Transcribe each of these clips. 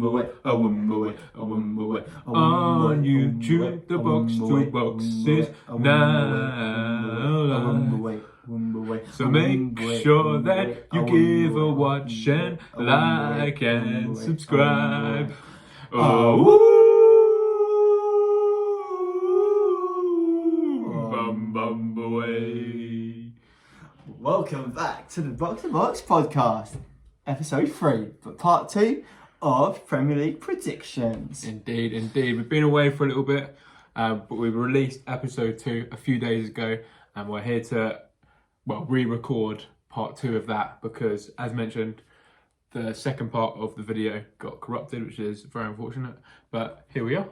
On YouTube, the Box2Box is now. So make sure that you give a watch and like and subscribe. Welcome back to the Box2Box podcast, episode 3, but part 2 of Premier League predictions. Indeed. We've been away for a little bit, but we released episode 2 a few days ago, and we're here to, re-record part 2 of that because, as mentioned, the second part of the video got corrupted, which is very unfortunate, but here we are.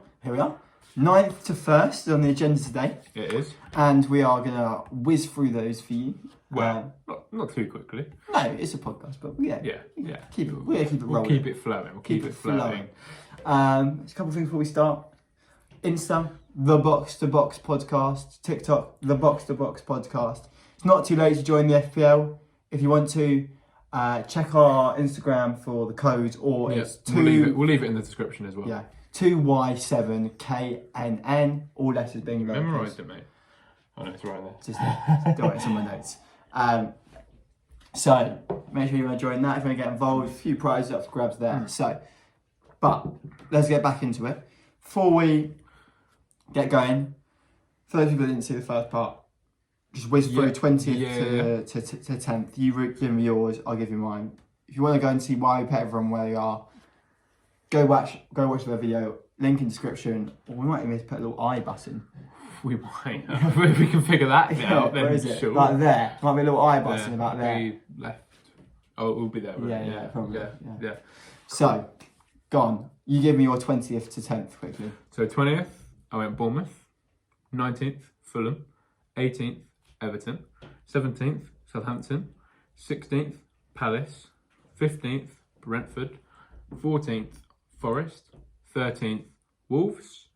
9th to 1st is on the agenda today. It is. And we are going to whiz through those for you. Well, not too quickly. No, it's a podcast, but yeah. We're going to keep it rolling. We'll keep it flowing. There's a couple of things before we start. Insta, the Box2Box podcast. TikTok, the Box2Box podcast. It's not too late to join the FPL. If you want to, check our Instagram for the codes, or it's we'll leave it in the description as well. Yeah, 2Y7KNN, all letters being lowercase. Memorise it, mate. Oh no, it's right there. Just got it in my notes. So make sure you want to join that if you want to get involved. A few prizes up for grabs there. But let's get back into it. Before we get going, for those people who didn't see the first part, just whiz through 20th to 10th. You give me yours, I'll give you mine. If you want to go and see why we put everyone where they are, go watch the video. Link in description. Or we might even put a little I button. We might. If we can figure that out, then where is it? Sure. Like there. Might be a little I button about there. We left. Oh, it will be there. Yeah, probably. Yeah. So, go on. You give me your 20th to 10th quickly. So 20th, I went Bournemouth. 19th, Fulham. 18th, Everton. 17th, Southampton. 16th, Palace. 15th, Brentford. 14th, Forest. 13th, Wolves.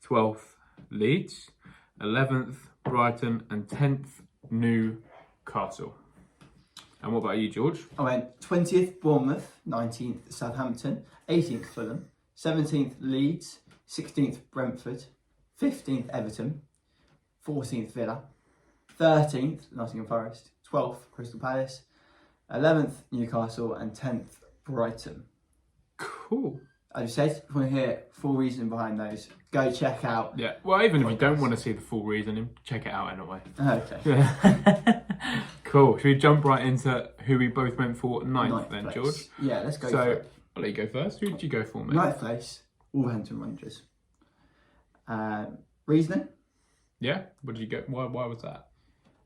12th, Leeds. 11th, Brighton, and 10th, Newcastle. And what about you, George? I went 20th, Bournemouth. 19th, Southampton. 18th, Fulham. 17th, Leeds. 16th, Brentford. 15th, Everton. 14th, Villa. 13th, Nottingham Forest. 12th, Crystal Palace. 11th, Newcastle. And 10th, Brighton. Cool. As you said, if you want to hear full reasoning behind those, go check out. Yeah, well, even if you don't want to see the full reasoning, check it out anyway. Okay. Cool. Should we jump right into who we both went for ninth then, place. George? Yeah, let's go. So, I'll let you go first. Who did you go for, mate? 9th place, Wolverhampton Wanderers. Reasoning? Yeah? What did you go? Why was that?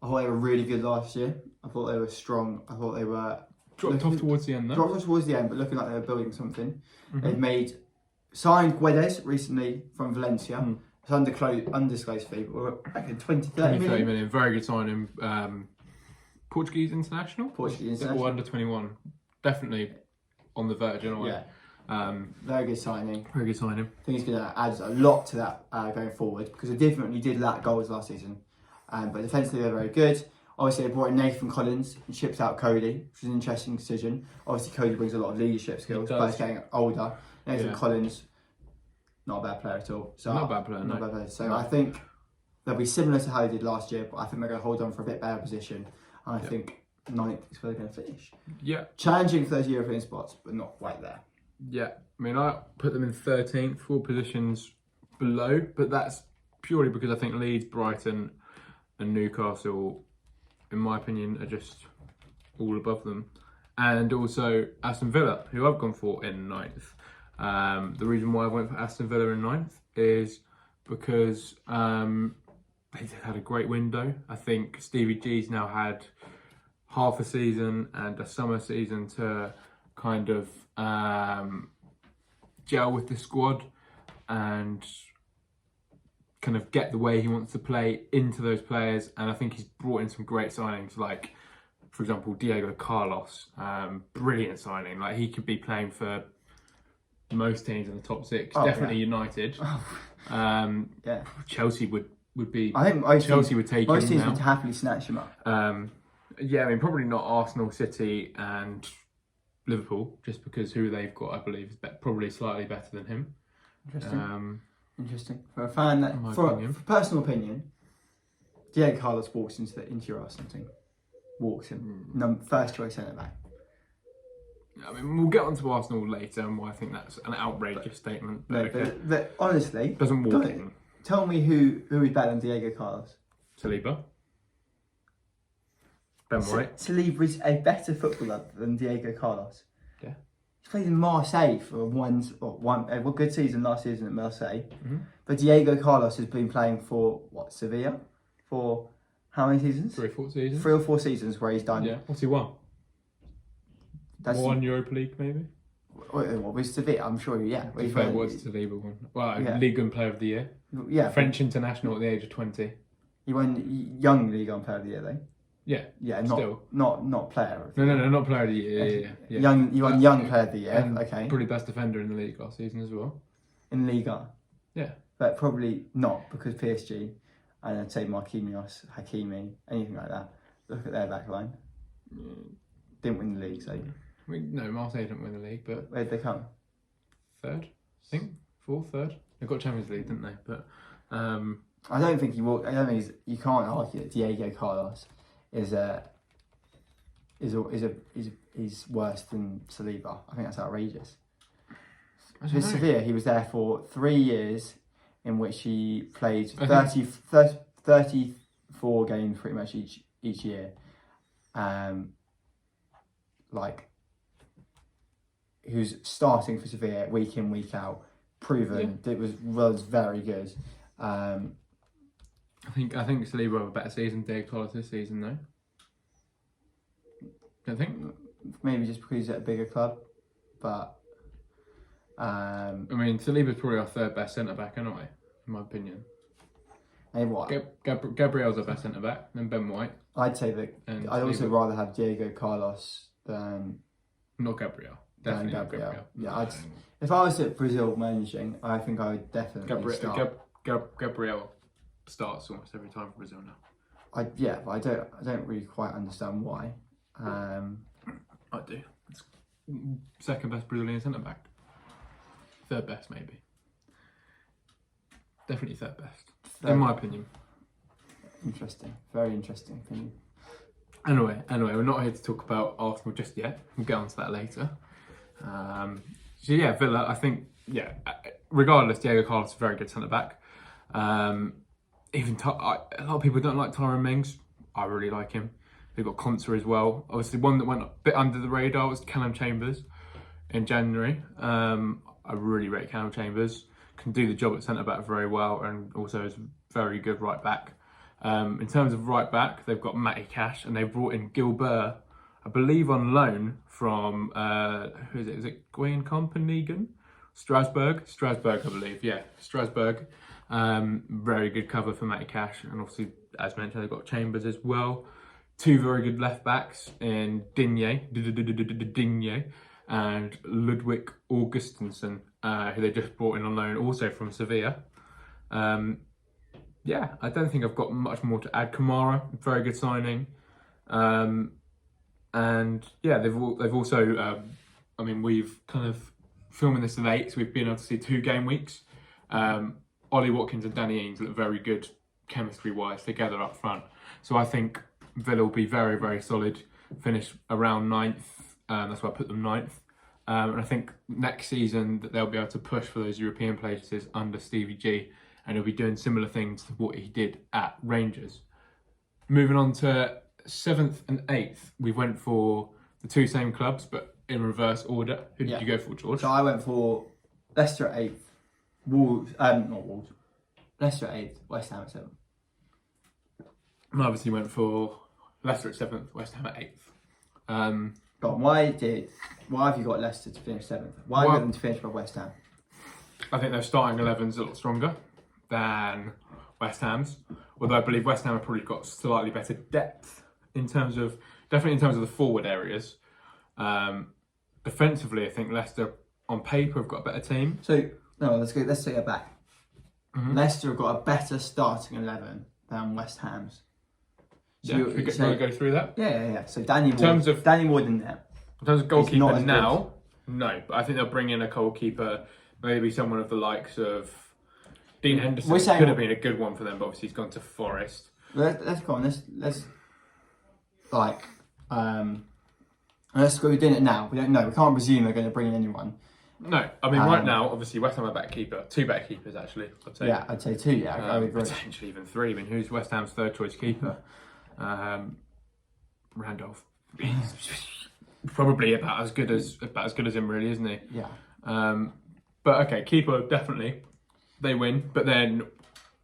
I thought they were really good last year. I thought they were strong. I thought they were... Dropped off towards the end, though. Dropped off towards the end, but looking like they were building something. They've signed Guedes recently from Valencia. It's undisclosed fee, but we're back in 30 million. Very good signing. Portuguese international? Or under 21. Definitely on the verge, in a way. Yeah. Very good signing. Very good signing. I think he's going to add a lot to that going forward, because they definitely did lack goals last season. But defensively, they're very good. Obviously, they brought in Nathan Collins and shipped out Cody, which is an interesting decision. Obviously, Cody brings a lot of leadership skills, but he's getting older. Nathan Collins, not a bad player at all. So not a bad player, Not a bad player. So I think they'll be similar to how they did last year, but I think they're going to hold on for a bit better position. And I think 9th is where they're going to finish. Yeah. Challenging for those European spots, but not quite there. Yeah. I mean, I put them in 13th, 4 positions below, but that's purely because I think Leeds, Brighton, and Newcastle, in my opinion, are just all above them. And also Aston Villa, who I've gone for in 9th. The reason why I went for Aston Villa in 9th is because they had a great window. I think Stevie G's now had half a season and a summer season to kind of gel with the squad and kind of get the way he wants to play into those players, and I think he's brought in some great signings, like, for example, Diego Carlos, brilliant signing. Like, he could be playing for most teams in the top 6, definitely United. Chelsea would be. I think Chelsea would take him most teams now. would happily snatch him up. Yeah, I mean, probably not Arsenal, City, and Liverpool, just because who they've got, I believe, is probably slightly better than him. Interesting. For a fan that, for personal opinion, Diego Carlos walks into your Arsenal team. Walks in. First choice centre back. I mean, we'll get onto Arsenal later and why I think that's an outrageous statement. But honestly, doesn't walk in. Tell me who is better than Diego Carlos? Saliba. Ben White. Saliba is a better footballer than Diego Carlos. Yeah. He played in Marseille for one good season last season at Marseille. Mm-hmm. But Diego Carlos has been playing for Sevilla for how many seasons? 3 or 4 seasons. 3 or 4 seasons where he's done. Yeah. What's he won? One Europa League maybe. What was Sevilla? I'm sure. Yeah. What's Saliba won? Well, League One Player of the Year. Yeah. French international at the age of 20. He won Young League One Player of the Year though. Yeah. Yeah. Still. Not Player. No, not Player of the Year. Yeah. You won Young Player of the Year. And okay. Probably best defender in the league last season as well. In Liga. Yeah. But probably not because PSG, and I'd say Marquinhos, Hakimi, anything like that. Look at their back line. Didn't win the league, so. No, Marseille didn't win the league, but where'd they come? 3rd, I think, 4th, 3rd. They got Champions League, didn't they? But I don't think he will. I don't think you can't argue that Diego Carlos is worse than Saliba. I think that's outrageous. With Sevilla, he was there for 3 years, in which he played 34 games pretty much each year. Who's starting for Sevilla week in, week out, proven that was very good. I think Saliba have a better season than Diego Carlos this season though. Don't think? Maybe just because he's at a bigger club, but I mean, Saliba's probably our 3rd best centre back anyway, in my opinion. Hey, what? Gabriel's our best centre back, then Ben White. I'd say that I'd also rather have Diego Carlos than not Gabriel. Definitely Gabriel. Yeah, if I was at Brazil managing, I think I would definitely start. Gabriel starts almost every time for Brazil now. But I don't really quite understand why. I do. It's 2nd best Brazilian centre back. 3rd best maybe. Definitely 3rd best, in my opinion. Interesting, very interesting opinion. Anyway, we're not here to talk about Arsenal just yet. We'll get on to that later. Villa, I think, regardless, Diego Carlos is a very good centre-back. A lot of people don't like Tyrone Mings. I really like him. They've got Conser as well. Obviously, one that went a bit under the radar was Callum Chambers in January. I really rate Callum Chambers. Can do the job at centre-back very well and also is a very good right-back. In terms of right-back, they've got Matty Cash and they've brought in Gilbert, I believe on loan from, who is it? Is it Gwen Companigan? Strasbourg, I believe. Yeah, Strasbourg. Very good cover for Matty Cash. And obviously, as mentioned, they've got Chambers as well. 2 very good left-backs in Digne and Ludwig Augustinsson, who they just brought in on loan also from Sevilla. I don't think I've got much more to add. Kamara, very good signing. They've also, we've kind of filming this late, so we've been able to see 2 game weeks. Ollie Watkins and Danny Ings look very good chemistry-wise together up front. So I think Villa will be very, very solid, finish around 9th. That's why I put them 9th. And I think next season that they'll be able to push for those European places under Stevie G, and he'll be doing similar things to what he did at Rangers. Moving on to 7th and 8th, we went for the 2 same clubs, but in reverse order. Who did you go for, George? So I went for Leicester at 8th, Leicester at 8th, West Ham at 7th. I obviously went for Leicester at 7th, West Ham at 8th. But why have you got Leicester to finish 7th? Why have you got them to finish by West Ham? I think their starting 11's a lot stronger than West Ham's. Although I believe West Ham have probably got slightly better depth definitely in terms of the forward areas. Defensively, I think Leicester on paper have got a better team. Let's take it back. Mm-hmm. Leicester have got a better starting 11 than West Ham's. So you go through that? Yeah. So Danny Ward in there. In terms of not goalkeeper as now, no. But I think they'll bring in a goalkeeper, maybe someone of the likes of Dean Henderson. Could have been a good one for them, but obviously he's gone to Forest. Let's go on. Let's go doing it now. We don't know. We can't presume they're going to bring in anyone. No, I mean right now, obviously West Ham are two better keepers actually. I'd say. Yeah, I'd say two. Yeah, I would agree. Potentially even three. I mean, who's West Ham's third choice keeper? Randolph. He's probably about as good as him, really, isn't he? Yeah. But okay, keeper definitely they win. But then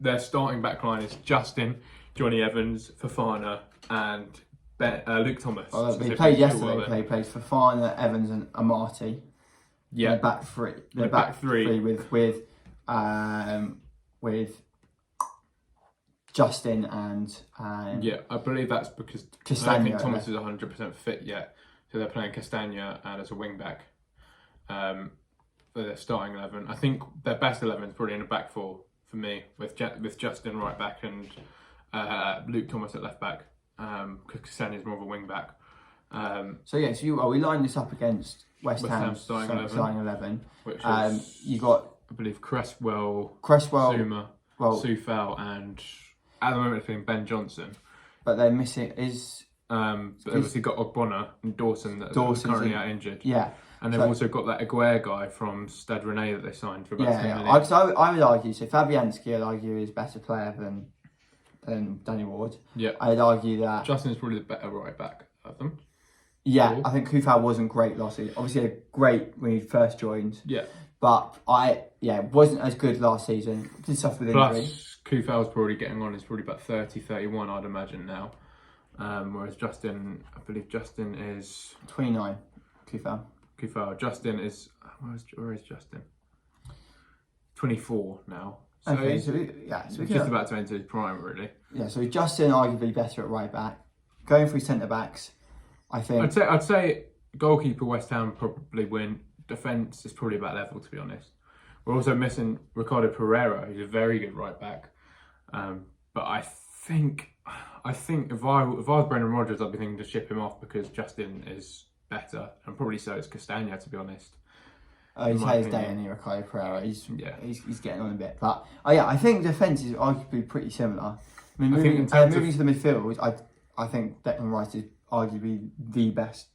their starting back line is Justin, Johnny Evans, Fofana, and Luke Thomas. They played yesterday. They played Fofana, Evans, and Amati. Yeah, they're back three. They're back three with Justin and yeah, I believe that's because Castagna, I don't think Thomas is 100% fit yet, so they're playing Castagna and as a wing back. For their starting 11, I think their best 11 is probably in the back four for me, with Justin right back and Luke Thomas at left back. Because Castagna is more of a wing back. We lined this up against West Ham's starting 11. Which was, you got, I believe, Cresswell, Zouma, Soufal, and at the moment it's been Ben Johnson. But they're missing but they've obviously got Ogbonna and Dawson that are currently out injured. Yeah. And they've also got that Aguirre guy from Stade Rennais that they signed for about 10 million. I would argue, so Fabianski, I'd argue, is a better player than Danny Ward. Yeah. I'd argue that Justin is probably the better right back of them. Yeah, I think Koufal wasn't great last season. Obviously, great when he first joined. Yeah. But wasn't as good last season. Did suffer with injury. Plus, Koufal's probably getting on. He's probably about 30, 31, I'd imagine now. Whereas Justin, I believe Justin is 29. Koufal. Justin is where is Justin? 24 now. So Okay, he's just about to enter his prime, really. Yeah, so Justin arguably better at right back. Going through centre backs, I think. I'd say goalkeeper West Ham probably win. Defence is probably about level, to be honest. We're also missing Ricardo Pereira, who's a very good right back. But I think if I was Brendan Rodgers, I'd be thinking to ship him off because Justin is better, and probably so is Castagna, to be honest. He's had his day in here, Ricardo Pereira. He's getting on a bit, but I think defence is arguably pretty similar. I mean, moving to the midfield, I think Declan Rice is arguably the best.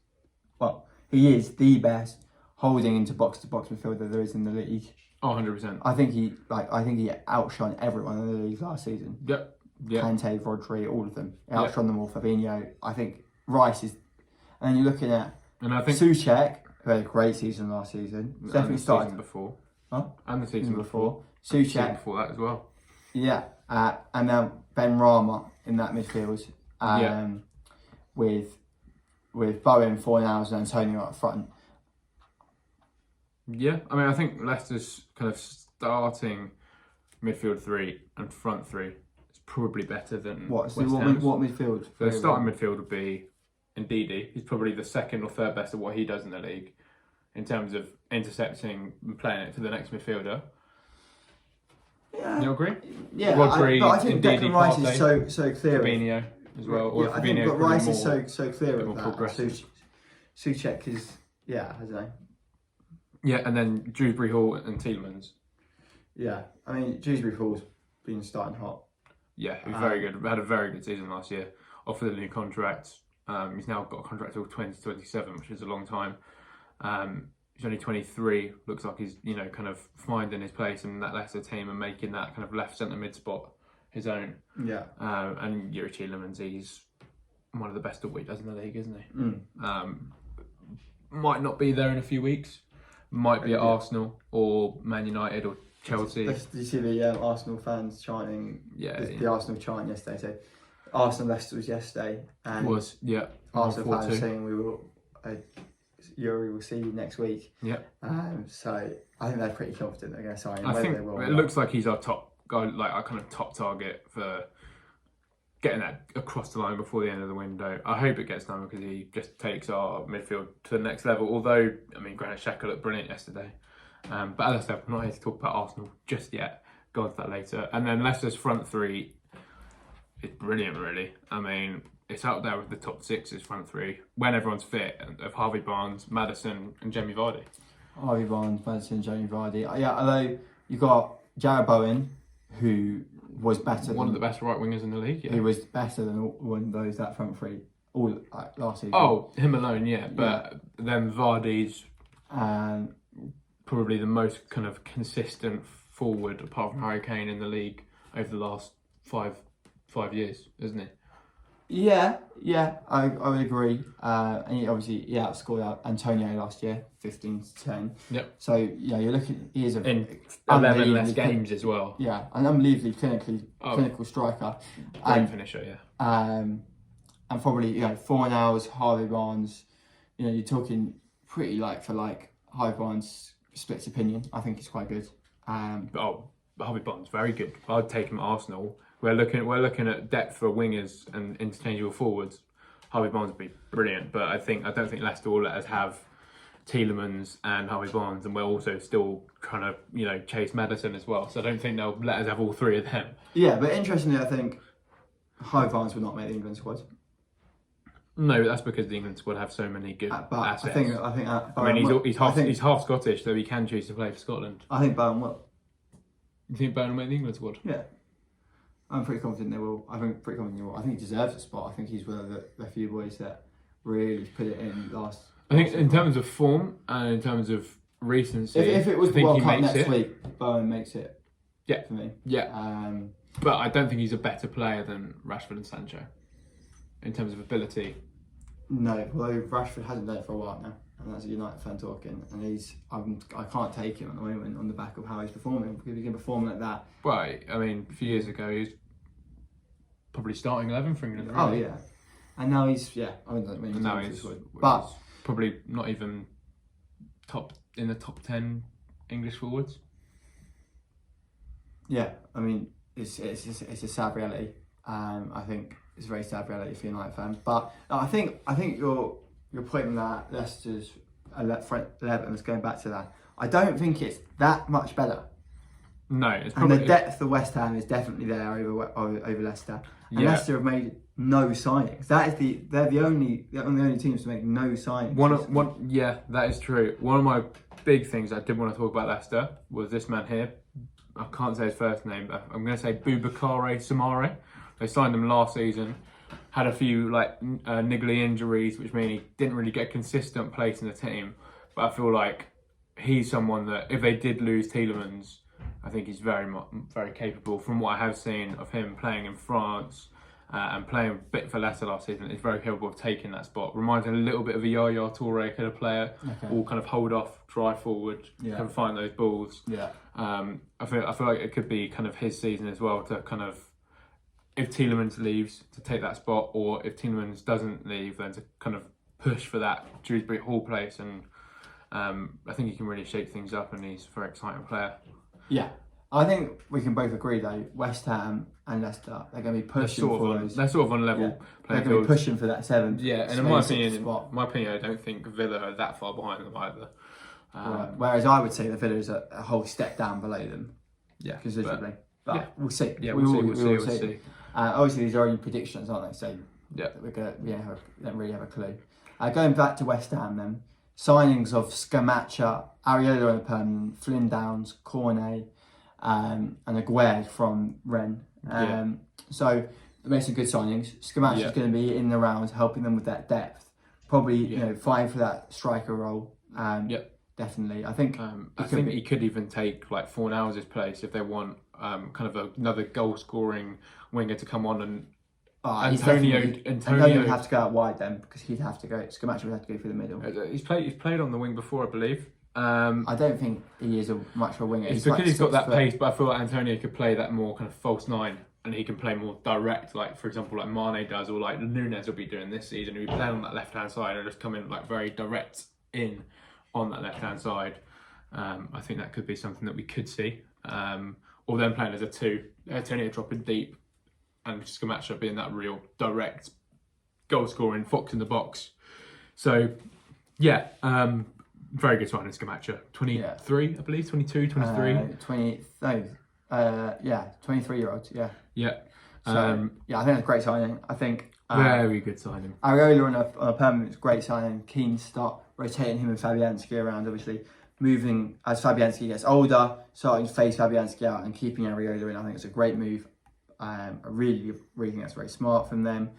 Well, he is the best holding into box-to-box midfielder there is in the league. Oh, 100%. I think he outshone everyone in the league last season. Yep. Kante, Rodri, all of them. He outshone them all. Fabinho. I think Rice is, and you're looking at Souček, who had a great season last season. Definitely started season before. Huh? And the season before. Souček before that as well. Yeah, and now Ben Rama in that midfield. With Bowen, Fornals, and Antonio up front. Yeah, I mean, I think Leicester's kind of starting midfield three and front three is probably better than What West Ham's. What midfield? So the starting midfield would be Ndidi. He's probably the second or third best at what he does in the league in terms of intercepting and playing it to the next midfielder. Yeah. You agree? Yeah, Rodri, but I think Ndidi, Declan Rice Partey, is so clear. Fabinho as well. I think Rice is so clear of that. progressive. Souček is, I don't know. Yeah, and then Dewsbury Hall and Tielemans. Yeah, I mean, Dewsbury Hall's been starting hot. Yeah, he's very good. Had a very good season last year. Offered a new contract. He's now got a contract till 2027, which is a long time. He's only 23. Looks like he's kind of finding his place in that Leicester team and making that kind of left centre mid spot his own. Yeah. And Yuri Tielemans, he's one of the best at what he does in the league, isn't he? Mm. Might not be there in a few weeks. Might be at Arsenal or Man United or Chelsea. Did you see the Arsenal fans chanting? Yeah, the Arsenal chant yesterday. So Arsenal Leicester was yesterday, and Arsenal fans saying Yuri will see you next week. Yeah. So I think they're pretty confident they're going to sign him. I think it looks like he's our top guy, like our kind of top target for getting that across the line before the end of the window. I hope it gets done because he just takes our midfield to the next level. Although, I mean, Granit Xhaka looked brilliant yesterday. But as I said, we're not here to talk about Arsenal just yet. Go on to that later. And then Leicester's front three is brilliant, really. I mean, it's out there with the top six's front three when everyone's fit of Harvey Barnes, Maddison, and Jamie Vardy. Harvey Barnes, Madison, Jamie Vardy. Yeah, although you got Jarrod Bowen, who was better. One of the best right wingers in the league. Yeah. He was better than one of those that front three all last season. Oh, him alone, yeah. But then Vardy's And probably the most kind of consistent forward, apart from Harry Kane, in the league over the last five years, isn't he? yeah, I would agree. And he outscored Antonio last year, 15-10. Yep. So you're looking. He is In 11 less games as well. Yeah, an unbelievably clinical striker. Great finisher, yeah. And probably 4 hours. Harvey Barnes. You're talking pretty like for like. Harvey Barnes splits opinion. I think he's quite good. Harvey Barnes, very good. I'd take him at Arsenal. We're looking at depth for wingers and interchangeable forwards. Harvey Barnes would be brilliant, but I don't think Leicester will let us have Tielemans and Harvey Barnes, and we're also still trying to chase Maddison as well. So I don't think they'll let us have all three of them. Yeah, but interestingly, I think Harvey Barnes would not make the England squad. No, that's because the England squad have so many good assets. I think. I mean, he's half Scottish, so he can choose to play for Scotland. I think Bowen will. You think Bowen will make the England squad? Yeah, I'm pretty confident they will. I think he deserves a spot. I think he's one of the few boys that really put it in last. I think in terms of form and in terms of recency, if it was the World Cup next it. week, Bowen makes it. Yeah, for me. Yeah, but I don't think he's a better player than Rashford and Sancho in terms of ability. No, although Rashford hasn't done it for a while now, and that's a United fan talking. And I can't take him at the moment on the back of how he's performing, because he can perform like that. Right. I mean, a few years ago he was probably starting 11 for England. Really. Oh yeah, and now he's but probably not even in the top 10 English forwards. Yeah, I mean it's a sad reality. I think it's a very sad reality for a United fan. But I think you're pointing that Leicester's front 11 is going back to that. I don't think it's that much better. No, it's probably... And the depth of West Ham is definitely there over Leicester. And Leicester have made no signings. They're the only teams to make no signings. That is true. One of my big things I did want to talk about Leicester was this man here. I can't say his first name, but I'm going to say Boubakary Samare. They signed him last season, had a few niggly injuries, which mean he didn't really get a consistent place in the team. But I feel like he's someone that if they did lose Tielemans, I think he's very capable. From what I have seen of him playing in France and playing a bit for Leicester last season, he's very capable of taking that spot. Reminds me a little bit of a Yaya Toure kind of player, all kind of hold off, drive forward, can find those balls. Yeah, I feel like it could be kind of his season as well to kind of, if Tielemans leaves, to take that spot, or if Tielemans doesn't leave, then to kind of push for that Dewsbury Hall place. And I think he can really shake things up, and he's a very exciting player. Yeah, I think we can both agree though. West Ham and Leicester, they're going to be pushing They're sort of on level. Yeah. They're going to be pushing for that 7th. Yeah, and in my opinion, I don't think Villa are that far behind them either. Right. Whereas I would say the Villa is a whole step down below them. Yeah, considerably. But we'll see. Yeah, we'll see. Obviously, these are only predictions, aren't they? So we don't really have a clue. Going back to West Ham then, signings of Scamacca, Areola on a permanent, Flynn Downs, Cornet, and Aguerd from Rennes. So they made some good signings. Scamacca is going to be in the rounds, helping them with that depth. Probably fighting for that striker role. Definitely. I think he could even take like Fornals' place if they want kind of another goal scoring winger to come on, and Antonio would have to go out wide then, because he'd have to go. Scamacca would have to go through the middle. He's played on the wing before, I believe. I don't think he is much of a winger. It's because he's got that pace, but I feel like Antonio could play that more kind of false 9, and he can play more direct, like for example like Mane does, or like Nunes will be doing this season. He'll be playing on that left hand side and just come in like very direct in on that left hand side. I think that could be something that we could see. Or then playing as a 2, Antonio dropping deep, and Scamacca being that real direct goal scoring fox in the box. So very good signing, Scamacca. 23, I believe, 22, 23. 23-year-old, yeah. Yeah. So, yeah, I think it's a great signing. I think Very good signing. Areola on a permanent is great signing. Keen to start rotating him and Fabianski around, obviously. Moving as Fabianski gets older, starting to phase Fabianski out and keeping Areola in, I think it's a great move. I really think that's very smart from them.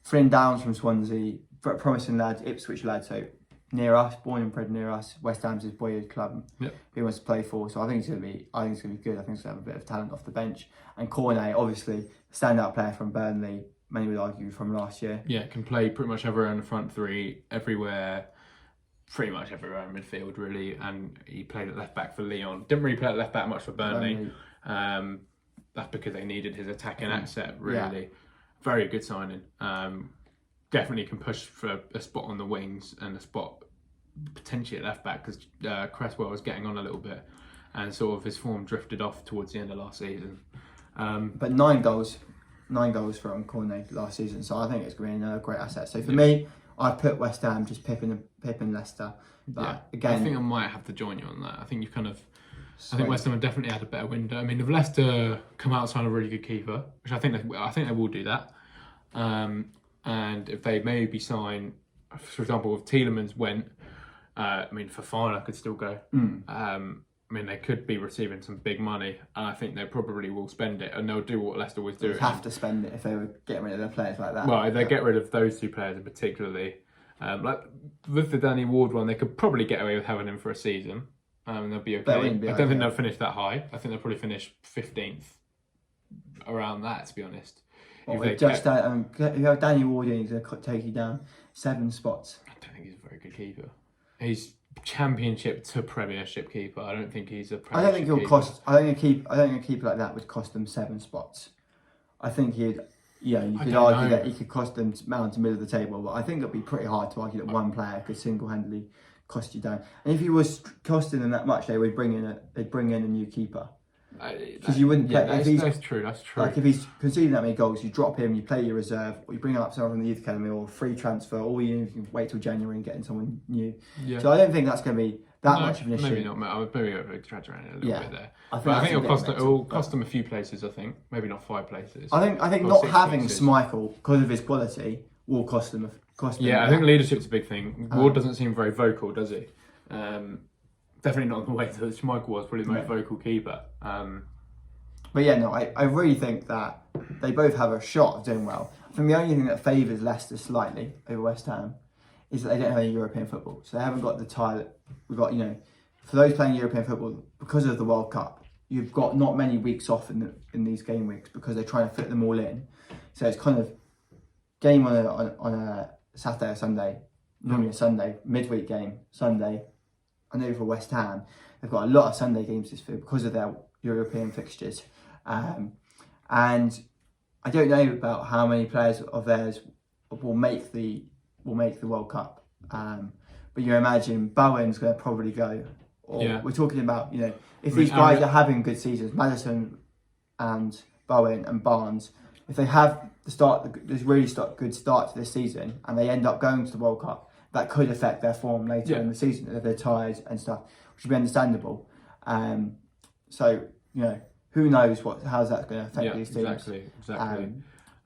Flynn Downs from Swansea, promising lad, Ipswich lad, so near us, born and bred near us. West Ham's his boyhood club. Yep. He wants to play for, so I think it's gonna be good. I think it's gonna have a bit of talent off the bench. And Cornet, obviously, standout player from Burnley. Many would argue from last year. Yeah, can play pretty much everywhere in the front three, everywhere, pretty much everywhere in midfield, really. And he played at left back for Lyon. Didn't really play at left back much for Burnley. That's because they needed his attacking asset, really. Yeah. Very good signing. Definitely can push for a spot on the wings and a spot potentially at left back, because Cresswell was getting on a little bit and sort of his form drifted off towards the end of last season. But 9 goals from Cornet last season, so I think it's going to be a great asset. So for me, I put West Ham just pipping Leicester. But again, I think I might have to join you on that. I think you kind of. I think West Ham have definitely had a better window. I mean, if Leicester come out and sign a really good keeper, which I think they will do that, and if they maybe sign, for example, if Tielemans went, I mean, Fofana could still go. I mean, they could be receiving some big money, and I think they probably will spend it, and they'll do what Leicester always do. They'd have to spend it if they were getting rid of their players like that. Well, if they get rid of those two players in particularly, like with the Danny Ward one, they could probably get away with having him for a season. They'll be okay. I don't think they'll finish that high. I think they'll probably finish 15th, around that, to be honest. If you have Danny Ward in, he's going to take you down 7 spots. I don't think he's a very good keeper. He's Championship to Premiership keeper. I don't think he's a Premiership I don't think he'll keeper. cost. I don't think a keeper like that would cost them 7 spots. I think he'd. Yeah, you could argue that he could cost them Mount to middle of the table, but I think it'd be pretty hard to argue that one player could single-handedly cost you down. And if he was costing them that much, they'd bring in a new keeper. Because you wouldn't play. That's true. Like if he's conceding that many goals, you drop him, you play your reserve, or you bring up someone from the youth academy, or free transfer, or you can wait till January and get in someone new. Yeah. So I don't think that's going to be that much of an issue. Maybe not. Maybe exaggerating a little bit there. I think it'll cost them a few places. I think maybe not 5 places. I think not having Schmeichel because of his quality will cost them. I think leadership's a big thing. Ward doesn't seem very vocal, does he? Definitely not in the way that Schmeichel was, probably the most vocal keeper. But yeah, no, I really think that they both have a shot of doing well. I think the only thing that favours Leicester slightly over West Ham is that they don't have any European football. So they haven't got the tie. We've got, for those playing European football, because of the World Cup, you've got not many weeks off in these game weeks because they're trying to fit them all in. So it's kind of game on a Saturday or Sunday, normally a Sunday, midweek game, Sunday. I know for West Ham, they've got a lot of Sunday games this year because of their European fixtures. And I don't know about how many players of theirs will make the World Cup. But you imagine Bowen's going to probably go. Or we're talking about, if these guys are having good seasons, Maddison and Bowen and Barnes, if they have good start to this season and they end up going to the World Cup, that could affect their form later in the season if they're tired and stuff, which would be understandable. So, who knows how's that going to affect these teams? Exactly.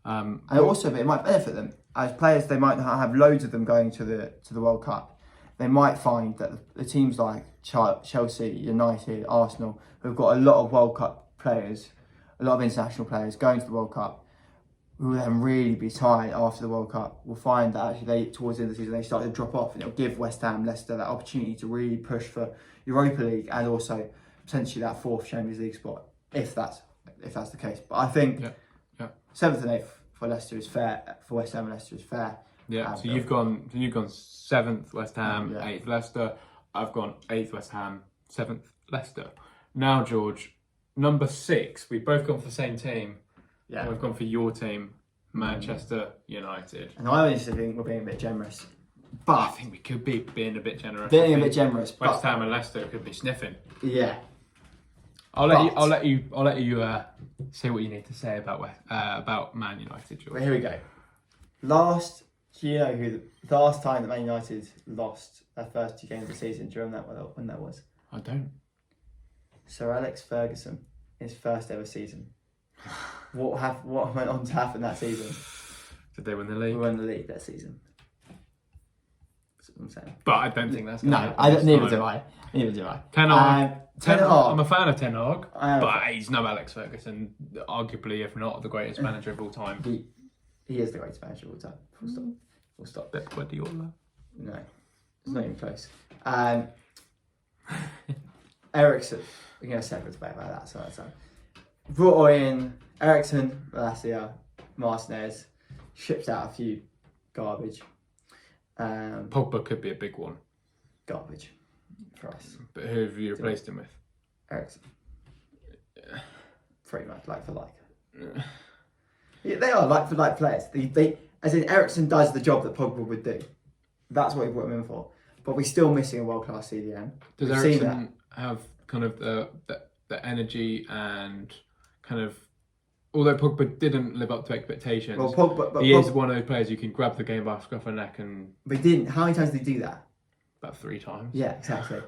And also, it might benefit them as players. They might not have loads of them going to the World Cup. They might find that the teams like Chelsea, United, Arsenal, who've got a lot of World Cup players, a lot of international players going to the World Cup, who will then really be tired after the World Cup, will find that actually towards the end of the season they start to drop off, and it'll give West Ham, Leicester that opportunity to really push for Europa League and also potentially that 4th Champions League spot, if that's the case. But I think 7th and 8th for Leicester is fair. For West Ham and Leicester is fair. Yeah. So you've gone 7th West Ham, 8th Leicester. I've gone 8th West Ham, 7th Leicester. Now, George, number 6. We've both gone for the same team. Yeah. We've gone for your team, Manchester United. And I honestly think we're being a bit generous. But I think we could be being a bit generous. West Ham and Leicester could be sniffing. Yeah. I'll let you say what you need to say about Man United, George. Well, here we go. Last time that Man United lost their first 2 games of the season? Do you remember when that was? I don't. Sir Alex Ferguson, his first ever season. what went on to happen that season? Did they win the We league? won the league that season. That's what I'm saying. But I don't think that's going No, to happen. neither do I. Neither do I. Ten Hag. Ten Hag. I'm a fan of Ten Hag, I am. but he's no Alex Ferguson. Arguably, if not the greatest manager of all time. He is the greatest manager of all time. Full stop. Full stop. Pep Guardiola. No, it's not even close. Ericsson. We're going to separate debate about that. So that's brought in Ericsson, Malacia, Martinez, shipped out a few garbage. Pogba could be a big one. Garbage for us. But who have you replaced him with? Ericsson. Pretty much like for like. Yeah, they are like for like players. They as in Ericsson does the job that Pogba would do. That's what he brought him in for. But we're still missing a world class CDM. Does We've seen Ericsson have kind of the energy and kind of, although Pogba didn't live up to expectations, well, Pogba, he is one of those players who can grab the game by the scruff of the neck and. But he didn't. How many times did he do that? About 3 times. Yeah, exactly.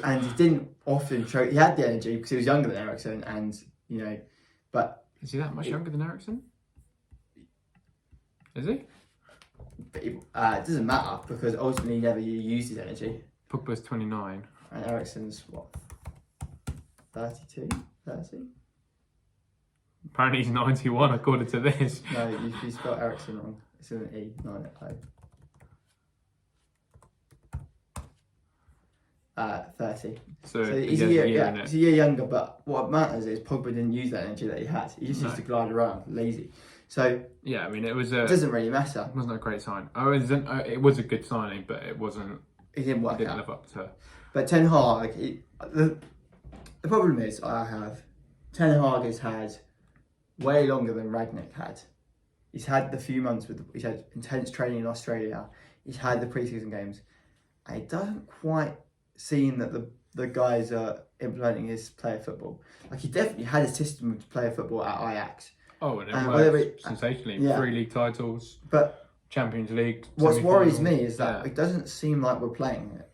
And he didn't often show. He had the energy because he was younger than Ericsson, and you know, but Is he that much younger than Ericsson? Is he? But it doesn't matter because ultimately he never used his energy. Pogba's 29. And Ericsson's what? 32? 30? Apparently he's 91 according to this. No, you spelled Ericsson wrong. It's an E, not an O. 30. So he's a year younger, but what matters is Pogba didn't use that energy that he had. He just used to glide around, lazy. So yeah, I mean it doesn't really matter. It wasn't a great sign. It was a good signing, but it wasn't. It didn't work It didn't out. live up to. But Ten Hag, the problem is Ten Hag has had way longer than Ragnick had. He's had the few months he's had intense training in Australia. He's had the preseason games, and it doesn't quite seem that the guys are implementing his player football. Like he definitely had a system of player football at Ajax. Oh, and it whatever worked sensationally. yeah. 3 league titles, But Champions League. what worries semi-final. me is that it doesn't seem like we're playing it.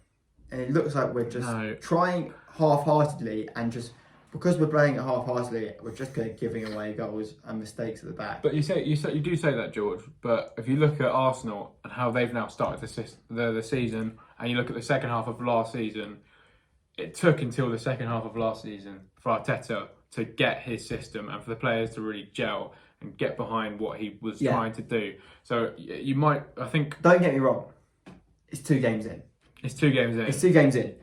And it looks like we're just No. trying half-heartedly, and just because we're playing it half-heartedly, we're just giving away goals and mistakes at the back. But you do say that, George. But if you look at Arsenal and how they've now started the season, and you look at the second half of last season, it took until the second half of last season for Arteta to get his system and for the players to really gel and get behind what he was trying to do. So you might, I think. Don't get me wrong. It's 2 games in. It's 2 games in. It's 2 games in.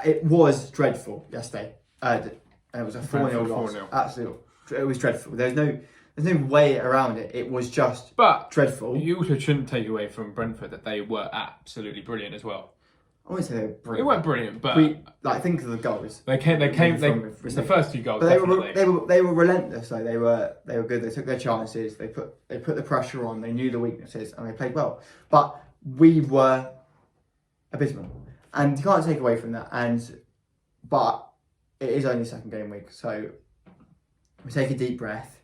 It was dreadful yesterday. And it was a 4-0 loss. 4-0. Absolutely. It was dreadful. There's no way around it. It was just dreadful. You also shouldn't take away from Brentford that they were absolutely brilliant as well. I wouldn't say they were brilliant. They weren't brilliant, but think of the goals. They came. The first 2 goals. But Definitely. they were relentless. Though they were good. They took their chances. They put the pressure on. They knew the weaknesses and they played well. But we were abysmal, and you can't take away from that. But it is only second game week, so we take a deep breath,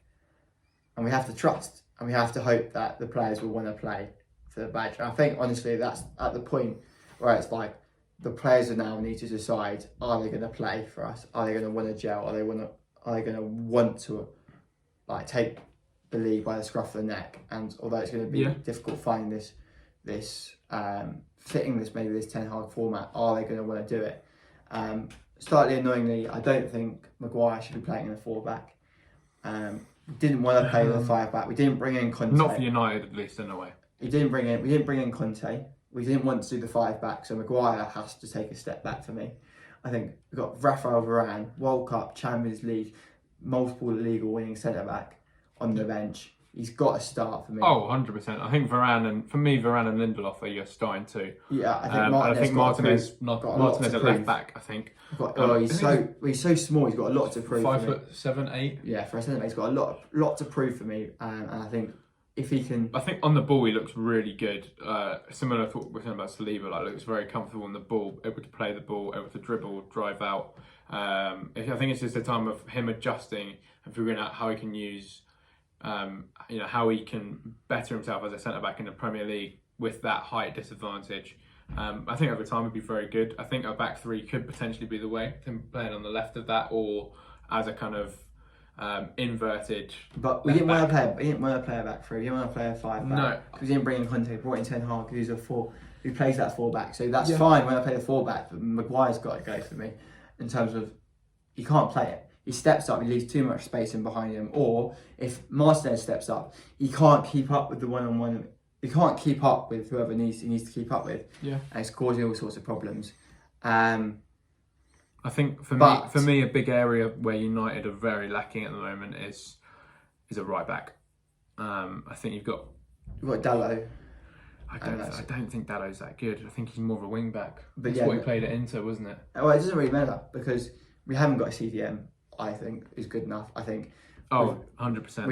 and we have to trust, and we have to hope that the players will want to play for the badge. And I think honestly, that's at the point where it's like the players now need to decide: are they going to play for us? Are they going to want to gel? Are they going to want to like take the league by the scruff of the neck? And although it's going to be difficult finding this fitting this Ten Hag format, are they going to want to do it? Slightly annoyingly, I don't think Maguire should be playing in the 4-back. We didn't want to play in the 5-back. We didn't bring in Conte. Not for United, at least, in a way. We didn't bring in Conte. We didn't want to do the 5-back, so Maguire has to take a step back for me. I think we've got Rafael Varane, World Cup, Champions League, multiple league winning centre-back on the bench. He's got to start for me. Oh, 100%. I think Varane and Lindelof are your starting 2. Yeah, I think Martinez at left prove. back, I think. He's so small. He's got a lot to prove. 5'7", 8". Yeah, for a centre back, he's got a lot to prove for me. And I think if he can, I think on the ball he looks really good. Similar to what we're saying about Saliba, like looks very comfortable on the ball, able to play the ball, able to dribble, drive out. I think it's just a time of him adjusting and figuring out how he can use. How he can better himself as a centre back in the Premier League with that height disadvantage. I think over time would be very good. I think a back 3 could potentially be the way, him playing on the left of that, or as a kind of inverted. But we didn't want to play. We didn't want to play a back three. We didn't want to play a 5 back. No, because we didn't bring in Conte. We brought in Ten Hag, who's a 4, who plays that 4 back. So that's Yeah. fine when I play the 4 back. But Maguire's got to go for me in terms of he can't play it. He steps up, he leaves too much space in behind him. Or if Martinez steps up, he can't keep up with the one-on-one. He can't keep up with whoever he needs to keep up with. Yeah, and it's causing all sorts of problems. I think for me, a big area where United are very lacking at the moment is a right back. I think you've got Dalot. I don't think Dallow's that good. I think he's more of a wing back. But That's what he played at Inter, wasn't it? Well, it doesn't really matter because we haven't got a CDM. I think is good enough. I think. 100%.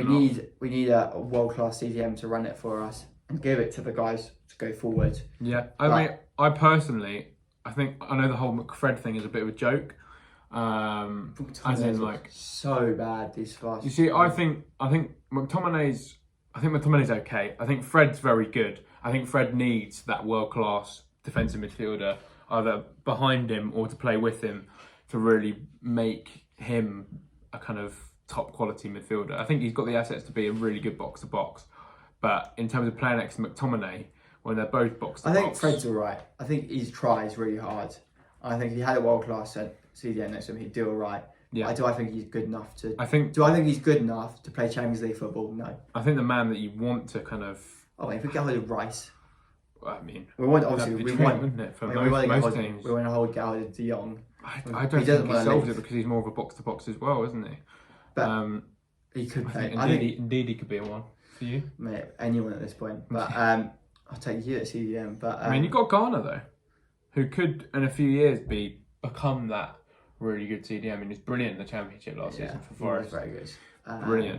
We need a world-class CDM to run it for us and give it to the guys to go forward. Yeah, I mean, I personally, I know the whole McFred thing is a bit of a joke. As in, like, so bad these last. You see, I think McTominay's okay. I think Fred's very good. I think Fred needs that world-class defensive midfielder either behind him or to play with him to really make him a kind of top quality midfielder. I think he's got the assets to be a really good box-to-box. But in terms of playing next to McTominay, when they're both box-to-box... I think Fred's alright. I think he tries really hard. I think if he had a world-class CDM next to him, he'd do alright. Yeah. Do I think he's good enough to... Do I think he's good enough to play Champions League football? No. I think the man that you want to kind of... Oh, if we get hold of Rice... I mean... We want, obviously, we want... Wouldn't it, for most teams. We want to hold De Jong. I don't think he solves it because he's more of a box-to-box as well, isn't he? But he could play. Indeed, he could be a one for you. Mate, anyone at this point. But I'll take you at CDM. But I mean, you've got Ghana though, who could in a few years become that really good CDM. I mean, he's brilliant in the Championship last season for Forest. Very good.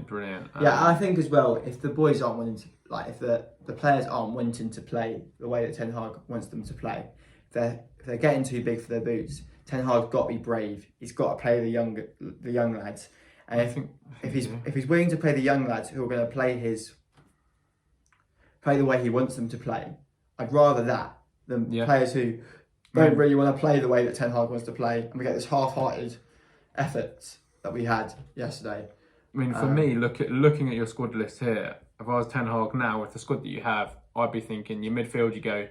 Brilliant. Yeah, I think as well, if the boys aren't wanting to, like, if the players aren't wanting to play the way that Ten Hag wants them to play, if they're getting too big for their boots, Ten Hag's got to be brave. He's got to play the young lads. And if he's willing to play the young lads who are going to play the way he wants them to play, I'd rather that than players who don't really want to play the way that Ten Hag wants to play, and we get this half-hearted effort that we had yesterday. I mean, for me, looking at your squad list here, if I was Ten Hag now, with the squad that you have, I'd be thinking your midfield, you go,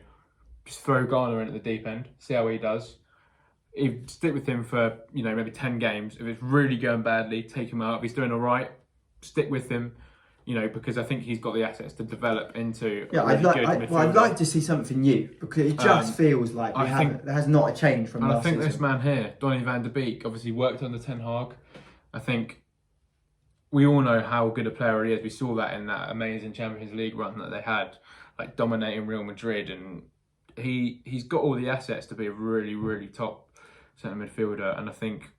just throw Ghana in at the deep end, see how he does. Stick with him for, maybe 10 games. If it's really going badly, take him out. If he's doing all right, stick with him, because I think he's got the assets to develop into a really good midfielder. I'd like to see something new because it just feels like there has not a change from last season. I think this man here, Donny van der Beek, obviously worked under Ten Hag. I think we all know how good a player he is. We saw that in that amazing Champions League run that they had, like dominating Real Madrid, and he's got all the assets to be a really, really top centre midfielder, and I think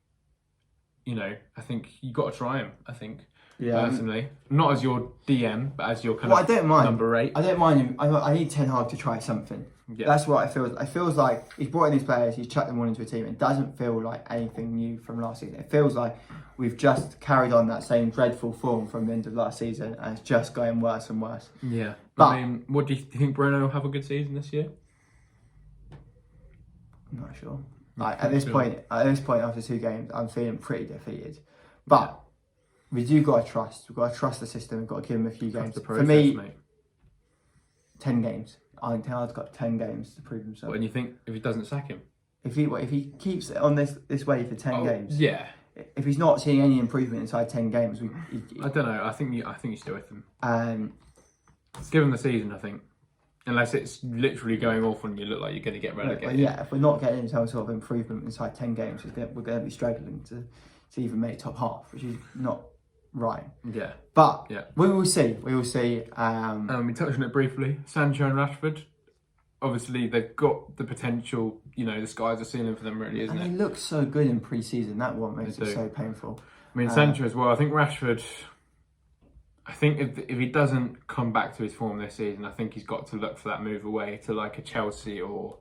you got to try him. I think personally, not as your DM, but as your kind of number 8. I don't mind him. I need Ten Hag to try something. Yeah. That's what I feel. It feels like he's brought in these players, he's chucked them all into a team. It doesn't feel like anything new from last season. It feels like we've just carried on that same dreadful form from the end of last season, and it's just going worse and worse. Yeah, but I mean, what do you think? Bruno will have a good season this year? I'm not sure. At this point, after 2 games, I'm feeling pretty defeated. But we do got to trust. We've got to trust the system. We've got to give him a few games. For me, 10 games. I think Ten Hag's got 10 games to prove himself. And you think if he doesn't sack him? If he keeps it on this way for 10 games, yeah. If he's not seeing any improvement inside 10 games, I don't know. I think you still with him. Give him the season, I think. Unless it's literally going off and you look like you're going to get relegated. Yeah, if we're not getting some sort of improvement inside 10 games, we're going to be struggling to even make top half, which is not right. Yeah. But we will see. We will see. We touched on it briefly. Sancho and Rashford, obviously they've got the potential, the sky's the ceiling for them really, isn't it? And they look so good in pre-season. That one makes it so painful. I mean, Sancho as well. I think Rashford... I think if he doesn't come back to his form this season, I think he's got to look for that move away to like a Chelsea or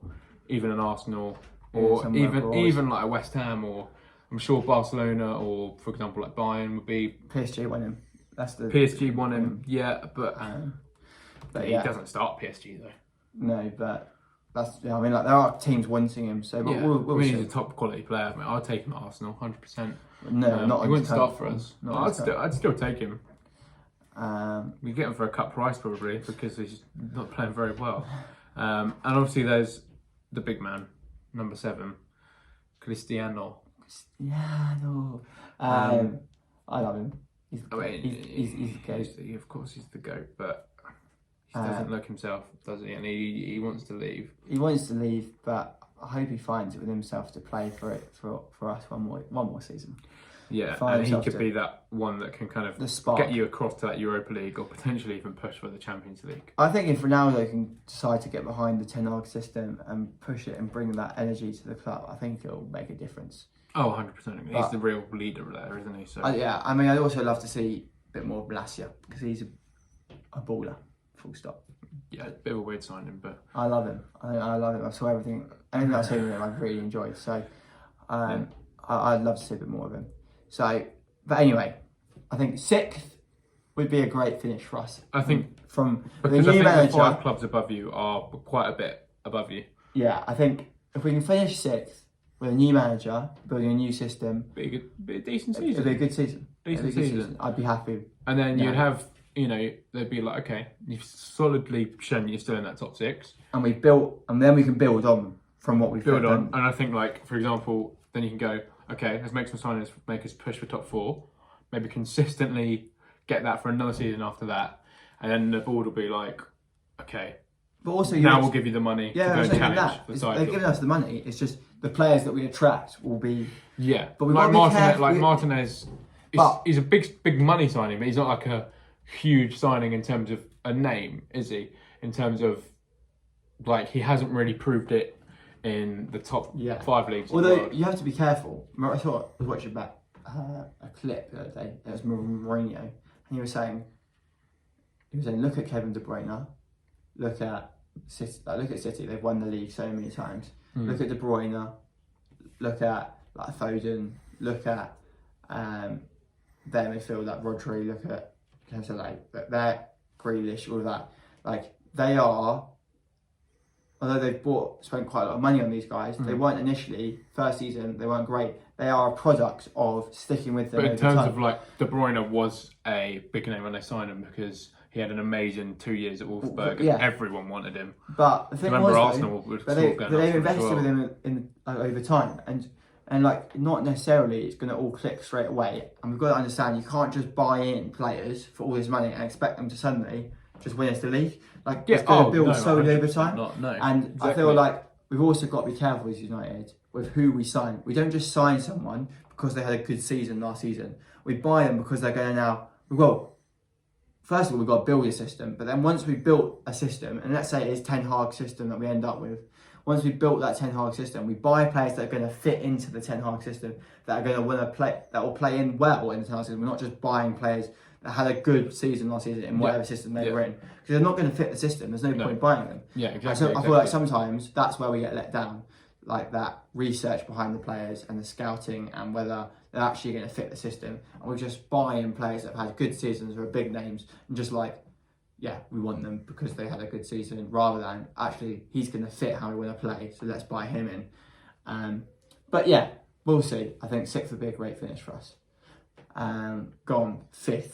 even an Arsenal or even like a West Ham, or I'm sure Barcelona, or for example like Bayern would be. PSG won him. PSG won him, but he doesn't start PSG though. No, but that's I mean, like there are teams wanting him, so Yeah, we'll he's see. a top quality player. I mean, I'll take him at Arsenal, 100%. No, not he on wouldn't his start current for form. us. Not on his I'd still take him. We We get him for a cut price probably because he's not playing very well. And obviously there's the big man, number 7, Cristiano. Yeah, no. I love him. He's the goat. Of course he's the GOAT, but he doesn't look himself, does he? And he wants to leave. He wants to leave, but I hope he finds it with himself to play for us one more season. Yeah, and he could be that one that can kind of get you across to that Europa League or potentially even push for the Champions League. I think if Ronaldo can decide to get behind the Ten Hag system and push it and bring that energy to the club, I think it'll make a difference. Oh, 100%. He's the real leader there, isn't he? So yeah, I mean, I'd also love to see a bit more of Blassia because he's a baller, full stop. Yeah, a bit of a weird signing, but I love him. I love him. I saw anything I've seen of him I've really enjoyed. So I'd love to see a bit more of him. So, but anyway, I think 6th would be a great finish for us. I think from because the new I think manager, the 5 clubs above you are quite a bit above you. Yeah, I think if we can finish 6th with a new manager, building a new system, Be a decent season. It'd be a good season. Decent season. I'd be happy. And then you'd have, they'd be like, okay, you've solidly shown you're still in that top 6. And then we can build on from what we've done. And I think, like, for example, then you can go, okay, let's make some signings, make us push for top 4, maybe consistently get that for another season after that, and then the board will be like, okay, but also now we'll give you the money to go and challenge the title. They're giving us the money. It's just the players that we attract will be. Yeah, but like Martinez, he's a big money signing, but he's not like a huge signing in terms of a name, is he? In terms of like he hasn't really proved it in the top 5 leagues. Although you have to be careful. I was watching back a clip the other day. It was Mourinho, and he was saying, look at Kevin De Bruyne, look at City. They've won the league so many times. Look at De Bruyne, look at like Foden, look at their midfield, like Rodri, look at they're Grealish, all of that. Like they are. Although they've spent quite a lot of money on these guys, they weren't initially, first season, they weren't great. They are a product of sticking with them. But in terms of like, De Bruyne was a big name when they signed him because he had an amazing 2 years at Wolfsburg and everyone wanted him. But the thing Arsenal were they've invested with him in over time. And like, not necessarily it's going to all click straight away. And we've got to understand, you can't just buy in players for all this money and expect them to suddenly just win us the league. Like, it's going to build slowly over time. I feel like we've also got to be careful as United with who we sign. We don't just sign someone because they had a good season last season. We buy them because they're going to now, first of all, we've got to build a system. But then once we've built a system, and let's say it is Ten Hag system that we end up with, once we've built that Ten Hag system, we buy players that are going to fit into the Ten Hag system, that are going to want to play, that will play in well in the Ten Hag system. We're not just buying players that had a good season last season in whatever system they were in, because they're not going to fit the system. There's no point buying them. Yeah, exactly. So I feel like sometimes that's where we get let down, like that research behind the players and the scouting and whether they're actually going to fit the system. And we're just buying players that have had good seasons or are big names and just like, we want them because they had a good season, rather than actually he's going to fit how we want to play, so let's buy him in. But yeah, we'll see. I think 6th would be a great finish for us. Gone 5th.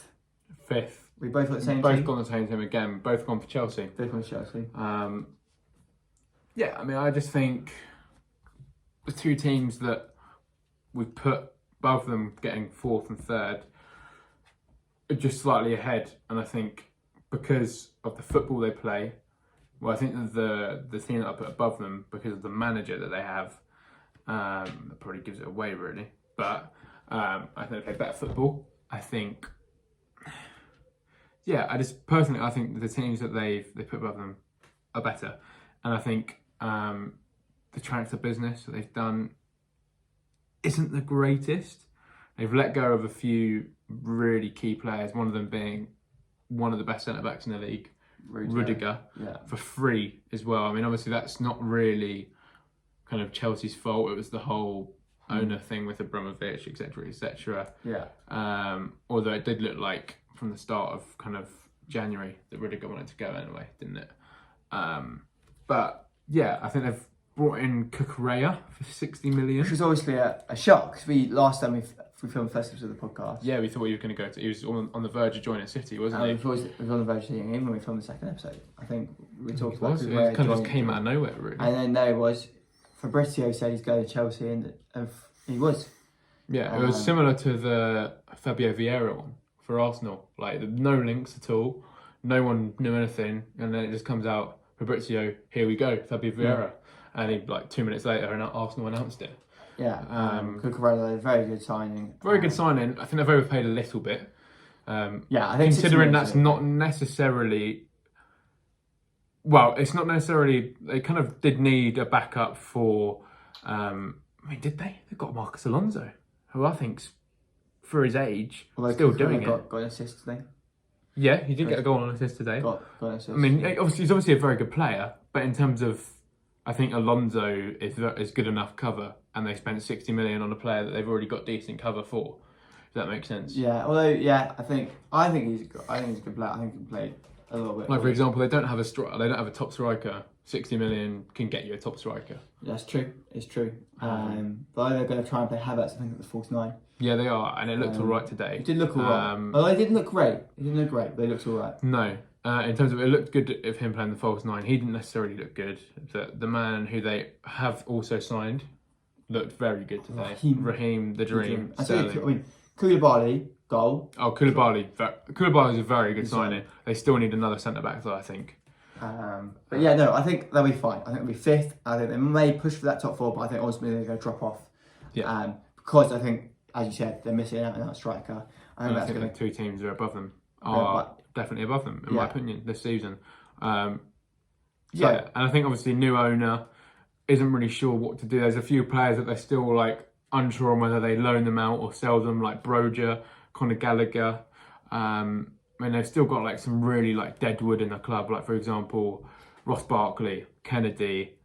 5th. We both got the same team. Both gone the same team again. Both gone for Chelsea. Both gone for Chelsea. Yeah, I mean, I just think the 2 teams that we've put, both of them getting 4th and 3rd, are just slightly ahead. And I think because of the football they play, I think that the team that I put above them, because of the manager that they have, that probably gives it away really. But I think they play better football. I think, I think the teams that they put above them are better. And I think the transfer business that they've done isn't the greatest. They've let go of a few really key players, one of them being one of the best centre-backs in the league, Rudiger, for free as well. I mean, obviously that's not really kind of Chelsea's fault. It was the whole owner thing with Abramovich, etc., etc. Although it did look like from the start of kind of January that Rudiger wanted to go anyway, didn't it? But yeah, I think they've brought in Cucurella for 60 million. Which was obviously a shock, because last time we filmed the first episode of the podcast. Yeah, we thought he was going to go to. He was on the verge of joining City, wasn't he? We was on the verge of seeing him when we filmed the second episode. I think we talked about It kind of just came out of nowhere, really. And then there it was. Fabrizio said he's going to Chelsea, and he was. Yeah, it was similar to the Fabio Vieira one for Arsenal. Like, no links at all. No one knew anything, and then it just comes out, Fabrizio, here we go, Fabio Vieira. And he, like, 2 minutes later, and Arsenal announced it. Yeah, Cucurella, very good signing. Very good signing. I think they've overpaid a little bit. Yeah, I think considering that's not necessarily... Well, it's not necessarily... They kind of did need a backup for... I mean, did they? They got Marcus Alonso, who I think's, for his age, still doing it. Got an assist today. Yeah, he did get a goal and assist today. Got an assist. I mean, he's obviously a very good player, but in terms of... I think Alonso is good enough cover, and they spent 60 million on a player that they've already got decent cover for. Does that make sense? Yeah, although I think he's a good player. I think he can play a little bit. Like, for example, they don't have a top striker. 60 million can get you a top striker. That's true. It's true. But they're going to try and play Havertz, I think, at the false 9. Yeah, they are, and it looked all right today. It did look all right. Although it didn't look great. But it looked all right. No. In terms of it looked good of him playing the false 9. He didn't necessarily look good. The man who they have also signed looked very good today. Raheem the Dream. I mean, Koulibaly, goal. Oh, Koulibaly is a very good signing. They still need another centre back, though, I think. But yeah, no, I think they'll be fine. I think they'll be 5th. I think they may push for that top 4, but I think ultimately they're going to drop off. Yeah. Because I think, as you said, they're missing out on that striker. I think the 2 teams are above them. Definitely above them, in my opinion, this season. And I think obviously new owner isn't really sure what to do. There's a few players that they're still like unsure on whether they loan them out or sell them, like Broja, Conor Gallagher. I mean, they've still got like some really like deadwood in the club, like for example, Ross Barkley, Kennedy.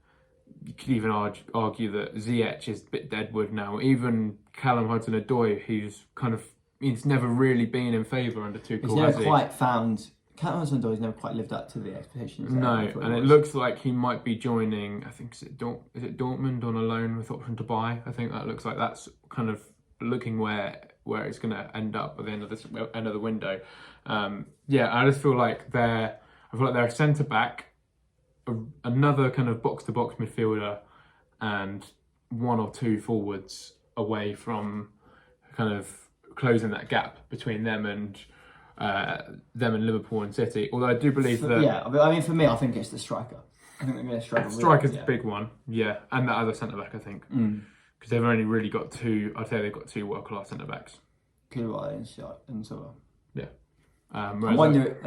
You could even argue that Ziyech is a bit deadwood now. Even Callum Hudson-Odoi, he's never really been in favour under Tuchel. He's never quite found... Callum Hudson-Odoi never quite lived up to the expectations. No, and it looks like he might be joining, I think, is it Dortmund on a loan with option to buy? I think that looks like that's kind of looking where it's going to end up at the end of the window. I just feel like they're a centre-back, another kind of box-to-box midfielder, and 1 or 2 forwards away from kind of closing that gap between them and Liverpool and City. Although I do believe that... Yeah, I mean, for me, I think it's the striker. I think they're going to struggle. Striker's the big one, yeah. And that other centre-back, I think. Because they've only really got 2... I'd say they've got 2 world-class centre-backs. Koulibaly and Silva. Yeah. I wonder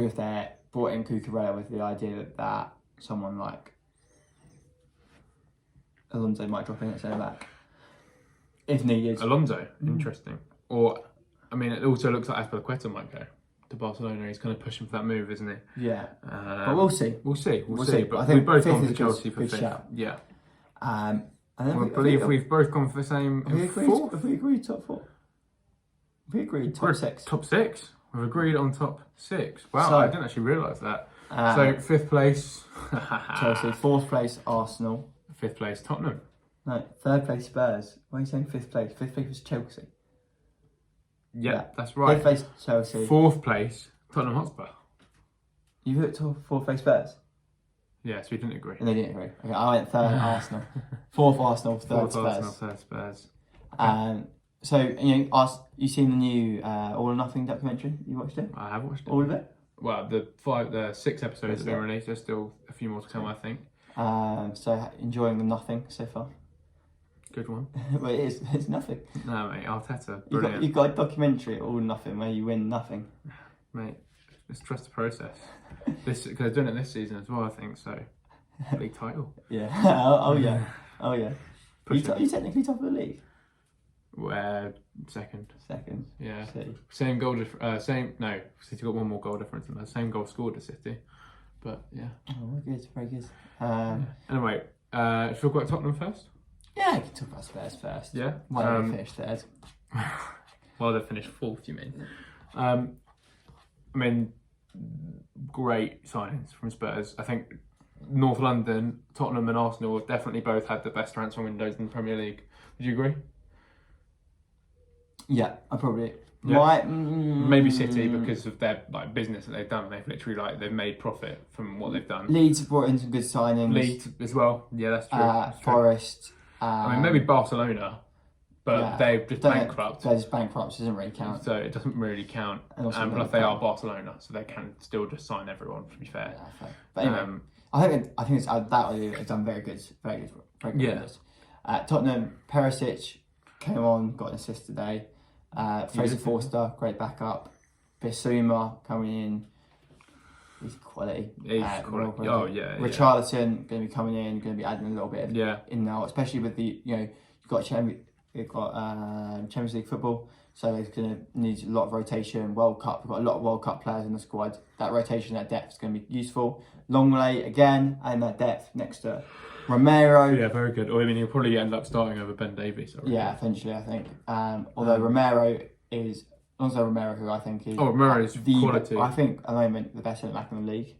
if they brought in Cucurella with the idea that someone like Alonso might drop in at centre-back. If needed. Alonso, interesting. Or, I mean, it also looks like Azpilicueta might go to Barcelona. He's kind of pushing for that move, isn't he? Yeah. But we'll see. We'll see. But I think we've both gone for Chelsea for 5th. Shout. Yeah. And then I believe we've both gone for the same. Have we agreed top 4? We agreed top 6. Top 6? We've agreed on top 6. Wow, So, I didn't actually realise that. So 5th place. Chelsea. 4th place Arsenal. 5th place Tottenham. No, 3rd place Spurs. Why are you saying 5th place? 5th place was Chelsea. Yeah, that's right. 5th place Chelsea. 4th place Tottenham Hotspur. You put 4th place Spurs? Yes, we didn't agree. And they didn't agree. Okay, I went 3rd Arsenal. 4th Arsenal, 3rd Spurs. Arsenal, 3rd Spurs. Okay. So, you seen the new All or Nothing documentary? You watched it? I have watched it. All of it? Well, the 6 episodes have been released. There's still a few more to come, I think. So, enjoying the nothing so far? Good one. Well, it's nothing. No, mate, Arteta, brilliant. You've got a documentary, All or Nothing, where you win nothing. Mate, let's trust the process. Because they're doing it this season as well, I think, so. League title. Yeah. Oh, yeah. Oh, yeah. Are you technically top of the league? Where second. Second. Yeah. City. Same goal City got 1 more goal difference than the same goal scored to City. But yeah. Oh, very good, very good. Anyway, should we talk about Tottenham first? Yeah, I can talk about Spurs first. Yeah. Why don't they finish 3rd? Well, they finished 4th, you mean? I mean, great signings from Spurs. I think North London, Tottenham and Arsenal have definitely both had the best transfer windows in the Premier League. Would you agree? Yeah, I probably. Yeah. Maybe City because of their business that they've done. They've literally they've made profit from what they've done. Leeds have brought in some good signings. Leeds as well. Yeah, that's true. That's true. Forest. I mean, maybe Barcelona, but they've just bankrupt. They're just bankrupt, so it doesn't really count. So it doesn't really count. And plus they are Barcelona, so they can still just sign everyone, to be fair. Yeah, fair. But anyway, I think it's that way they've done very good. Very good. Yeah. Tottenham, Perisic came on, got an assist today. Fraser Forster, great backup. Bissouma coming in. He's quality. He's quality. Oh, yeah. Richarlison going to be coming in, going to be adding a little bit of in now, especially with the, you've got Champions League football, so it's going to need a lot of rotation. World Cup, we've got a lot of World Cup players in the squad. That rotation, that depth is going to be useful. Longley again, and that depth next to Romero. Yeah, very good. Or I mean, he'll probably end up starting over Ben Davies. Yeah, eventually, I think. Although Romero is, also Romero, who I think is Romero is quality. I think at the moment the best centre back in the league.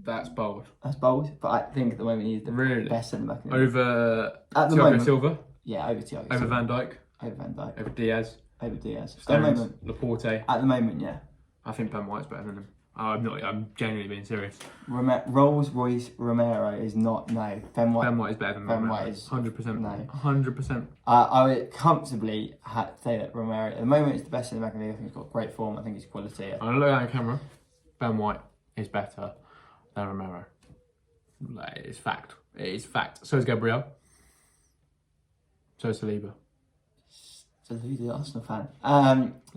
That's bold. That's bold, but I think at the moment he's the best centre back in the league. Over Thiago Silva. Yeah, over Thiago. Over Van Dijk. Over Van Dijk. Over Diaz. Over Diaz. Stones, at the moment, Laporte. At the moment, yeah. I think Ben White's better than him. I'm genuinely being serious. Rolls-Royce Romero is not, no. Ben White is better than Ben Romero. White is 100%. No. 100%. I would comfortably say that Romero, at the moment, is the best in the back of the league. I think he's got great form. I think he's quality. I'm looking at the camera. Ben White is better than Romero. It's fact. It is fact. So is Gabriel. So is Saliba. Saliba, Arsenal fan.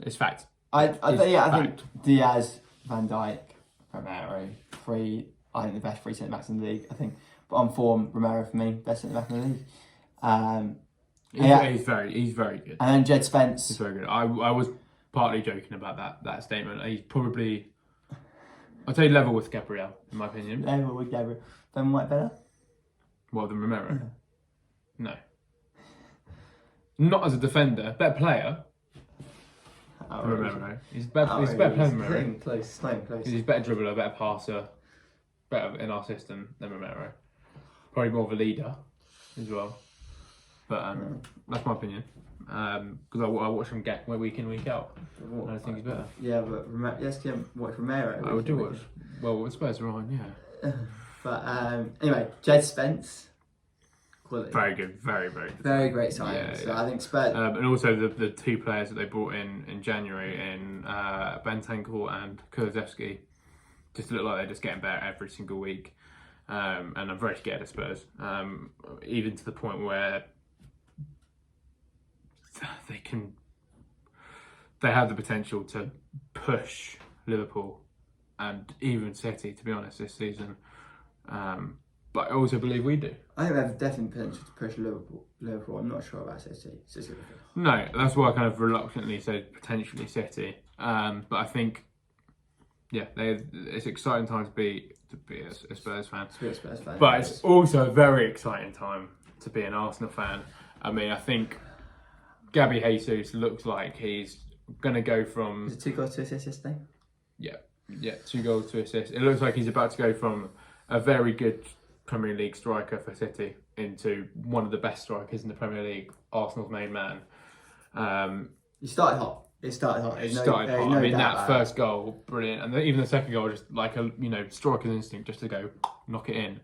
It's fact. I think Diaz, Van Dijk, Romero, I think the best three centre backs in the league. I think, but on form, Romero for me, best centre back in the league. He's very good. And then Jed Spence. He's very good. I was partly joking about that statement. He's probably, I'd say level with Gabriel, in my opinion. Level with Gabriel. Ben White better? Well, than Romero? No. Not as a defender, better player. Romero. He's better player than Romero. Close. He's better dribbler, better passer, better in our system than Romero. Probably more of a leader as well. But that's my opinion. Because I watch him get week in, week out. And I think he's better. Yeah, but let's watch Romero. I would do watch. Well, Spurs are on, yeah. But anyway, Jed Spence. Quality. Very good, very good. Very great signing. So I think Spurs. And also the two players that they brought in January in Bentancur and Kulusevski just look like they're just getting better every single week. And I'm very scared of Spurs. Even to the point where they have the potential to push Liverpool and even City, to be honest, this season. But I also believe we do. I think they have definitely potential to push Liverpool. I'm not sure about City. No, that's why I kind of reluctantly said potentially City. But I think, it's an exciting time to be a Spurs fan. To be a Spurs fan. But it's also a very exciting time to be an Arsenal fan. I mean, I think Gabby Jesus looks like he's going to go from... Is it 2 goals, 2 assists yesterday? Yeah, 2 goals, 2 assists. It looks like he's about to go from a very good Premier League striker for City into one of the best strikers in the Premier League, Arsenal's main man. He started hot. I mean, that first goal, brilliant. And even the second goal, just like a striker's instinct just to go knock it in.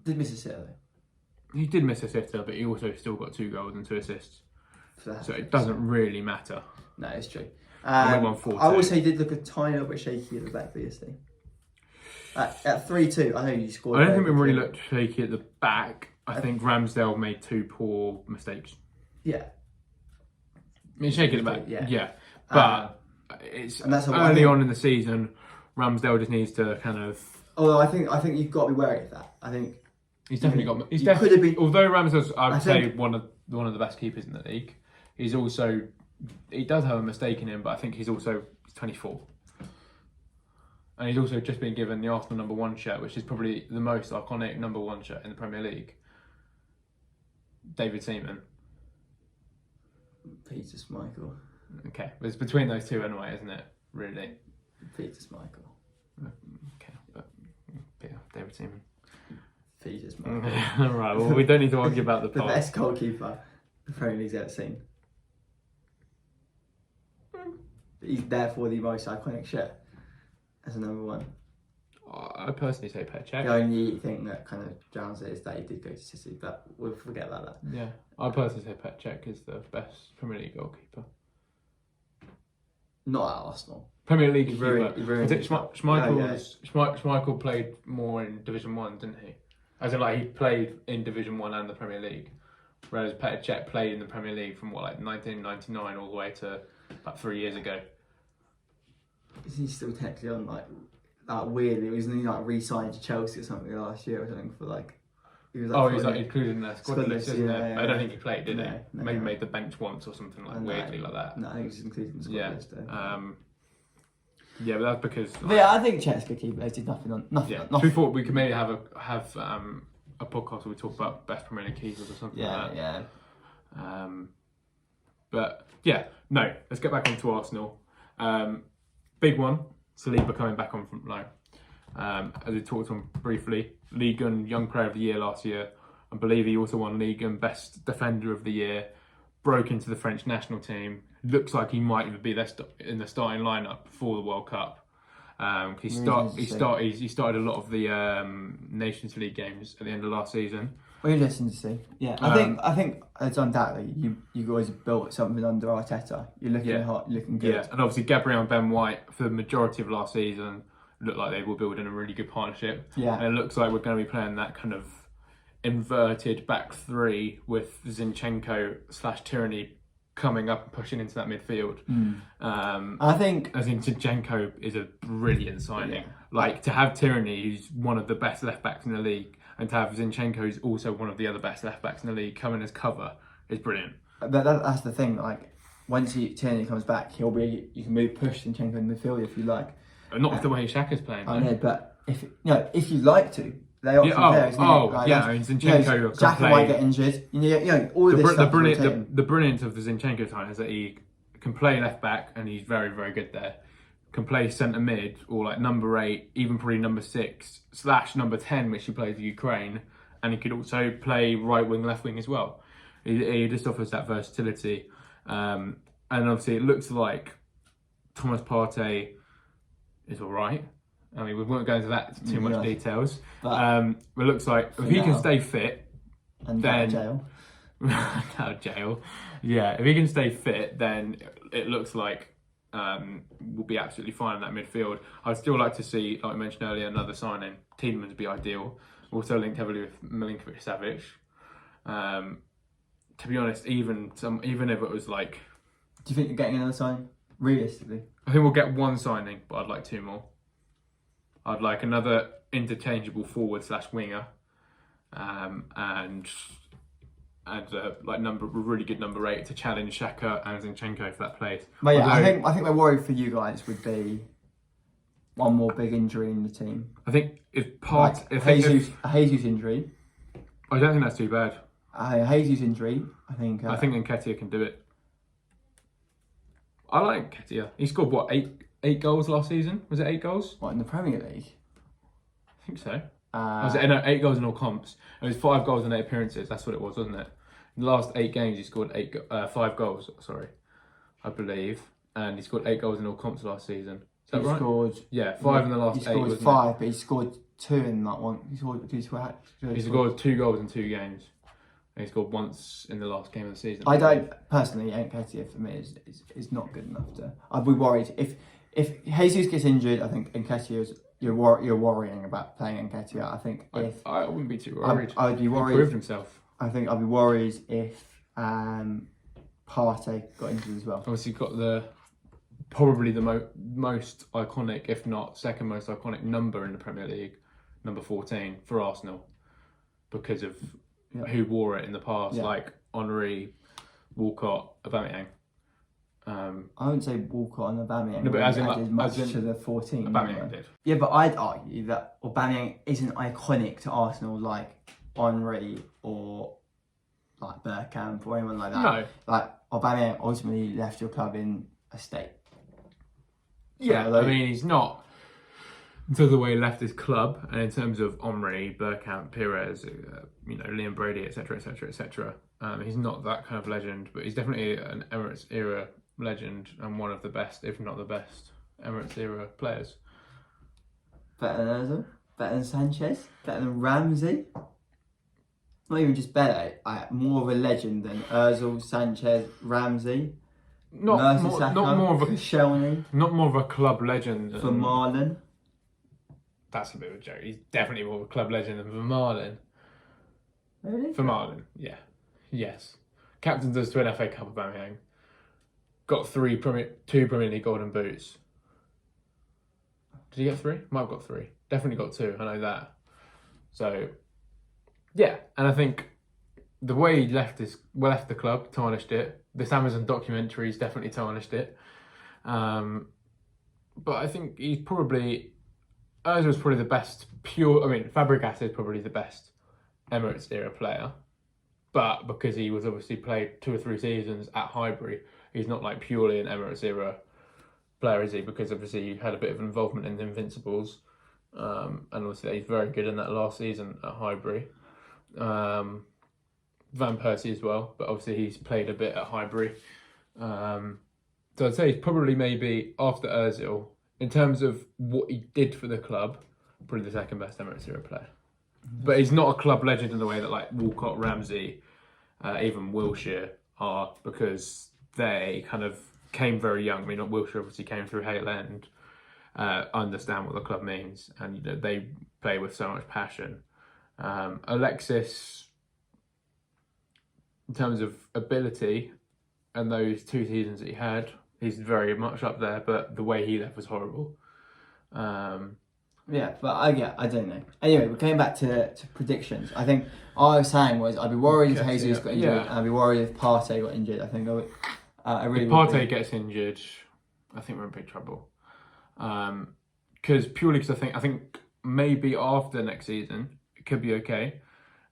Did miss a sitter though. He did miss a sitter, but he also still got 2 goals and 2 assists. So it doesn't really matter. No, it's true. I would say he did look a tiny little bit shaky at the back yesterday. At 3-2, I know you scored. I don't think we really looked shaky at the back. I think Ramsdale made 2 poor mistakes. Yeah. I mean, shaky at the back. Yeah. But it's early on in the season. Ramsdale just needs to kind of. Although I think you've got to be wary of that. I think he's definitely got. He's could have been. Although Ramsdale's, I would say one of the best keepers in the league. He does have a mistake in him, but I think he's 24. And he's also just been given the Arsenal number 1 shirt, which is probably the most iconic number 1 shirt in the Premier League. David Seaman. Peter Schmeichel. Okay, but it's between those two anyway, isn't it? Really? Peter Schmeichel. Okay, but yeah, David Seaman. Jesus, man. Right, well, we don't need to argue about the The past. best goalkeeper the Premier League's ever seen. He's therefore the most iconic shirt as a number one. I personally say Petr Cech. The only thing that kind of drowns it is that he did go to City, but we'll forget about that. Yeah, I personally say Petr Cech is the best Premier League goalkeeper. Not at Arsenal. Premier League He keeper. ruined his job. Schmeichel played more in Division 1, didn't he? As in, like, he played in Division 1 and the Premier League. Whereas Petr Cech played in the Premier League from, 1999 all the way to, 3 years ago. Isn't he still technically on, weirdly, wasn't he, re-signed to Chelsea or something last year or something for, He was included in their squad list, isn't it? yeah. I don't think he played, did he? No, Maybe made the bench once or something, weirdly like that. No, I think he was included in the squad list. Yeah, but that's because... But yeah, I think Cech's good keeper. They did nothing. We thought we could maybe have a podcast where we talk about best Premier League keepers or something like that. Yeah. But yeah, no. Let's get back onto Arsenal. Big one, Saliba coming back on from loan. As we talked on briefly, Ligue 1 Young Player of the Year last year. I believe he also won Ligue 1 Best Defender of the Year. Broke into the French national team. Looks like he might even be there in the starting lineup for the World Cup. He started a lot of the Nations League games at the end of last season. Well, interesting to see. Yeah, I think it's undoubtedly you guys have built something under Arteta. You're looking hot, you're looking good. Yeah, and obviously Gabriel and Ben White for the majority of last season looked like they were building a really good partnership. Yeah, and it looks like we're going to be playing that kind of inverted back three with Zinchenko/Tierney coming up and pushing into that midfield. I think Zinchenko is a brilliant signing. To have Tierney, who's one of the best left backs in the league, and to have Zinchenko, who's also one of the other best left backs in the league, coming as cover is brilliant. But that's the thing. Once Tierney comes back, you can push Zinchenko in the midfield if you like. Not with the way Xhaka's playing. I know, but if you'd like to. They option there, isn't it? Zinchenko Xhaka might get injured. All of this stuff. The brilliance of the Zinchenko time is that he can play left back and he's very, very good there. Can play centre mid or number 8, even probably number 6/number 10, which he plays for Ukraine, and he could also play right wing, left wing as well. He just offers that versatility, and obviously it looks like Thomas Partey is all right. I mean, we won't go into that too much details. But it looks like if he can stay fit, and then jail. Out of jail. Yeah, if he can stay fit, then it looks like we'll be absolutely fine in that midfield. I'd still like to see, like I mentioned earlier, another signing. Tielemans would be ideal. Also linked heavily with Milinkovic-Savic. To be honest, even if it was like... Do you think you're getting another sign? Realistically? I think we'll get one signing, but I'd like 2 more. I'd like another interchangeable forward/winger, and really good number 8 to challenge Xhaka and Zinchenko for that place. But yeah, I think my worry for you guys would be one more big injury in the team. I think if Jesus injury, I don't think that's too bad. Jesus injury, I think Nketiah can do it. I like Nketiah. He scored what, 8 goals last season? Was it 8 goals? What, in the Premier League? I think so. Was it 8 goals in all comps? It was 5 goals in 8 appearances. That's what it was, wasn't it? In the last 8 games, he scored 5 goals. Sorry, I believe, and he scored 8 goals in all comps last season. Is that right? Scored 5 in the last 8. He scored 5, but he scored 2 in that one. He scored 2 goals in 2 games. And he scored once in the last game of the season. I don't personally. Nketiah for me is not good enough to. I'd be worried if Jesus gets injured. I think Nketiah you're worrying about playing Nketiah. I think I wouldn't be too worried. I would be worried. He proved himself. I think I'd be worried if Partey got injured as well. Obviously, got probably the most iconic, if not second most iconic number in the Premier League, number 14 for Arsenal, because of who wore it in the past, like Henry, Walcott, Aubameyang. I wouldn't say Walcott and Aubameyang. No, but as much to the 14. Aubameyang did. Yeah, but I'd argue that Aubameyang isn't iconic to Arsenal like Henry or like Bergkamp or anyone like that. No. Like Aubameyang ultimately left your club in a state. Yeah, I mean he's not. in terms of the way he left his club, and in terms of Omri, Bergkamp, Pires, Liam Brady, etc., etc., etc. He's not that kind of legend, but he's definitely an Emirates era legend and one of the best, if not the best, Emirates era players. Better than Ozil, better than Sanchez, better than Ramsey. Not even just better, more of a legend than Ozil, Sanchez, Ramsey. Not more of a Koscielny, not more of a club legend than Vermaelen. That's a bit of a joke. He's definitely more of a club legend than Vermaelen. Really? Vermaelen, yeah. Yes. Captains us to an FA Cup, Aubameyang. Got two Premier League Golden Boots. Did he get 3? Might have got 3. Definitely got 2, I know that. So, yeah. And I think the way he left the club tarnished it. This Amazon documentary's definitely tarnished it. But I think he's probably... Ozil's probably the best Fabregas is probably the best Emirates era player, but because he was obviously played 2 or 3 seasons at Highbury, he's not like purely an Emirates era player, is he? Because obviously he had a bit of involvement in the Invincibles, and obviously he's very good in that last season at Highbury. Van Persie as well, but obviously he's played a bit at Highbury. So I'd say he's probably maybe after Ozil, in terms of what he did for the club, probably the second best Emirates era player. But he's not a club legend in the way that like Walcott, Ramsey, even Wilshere are, because they kind of came very young. I mean, Wilshere obviously came through Hale End, understand what the club means, and they play with so much passion. Alexis, in terms of ability and those 2 seasons that he had, he's very much up there, but the way he left was horrible. Yeah, but I don't know. Anyway, we're going back to predictions. I think all I was saying was I'd be worried if Jesus got injured, and I'd be worried if Partey got injured. I think I really. If Partey gets injured, I think we're in big trouble. Because I think maybe after next season it could be okay.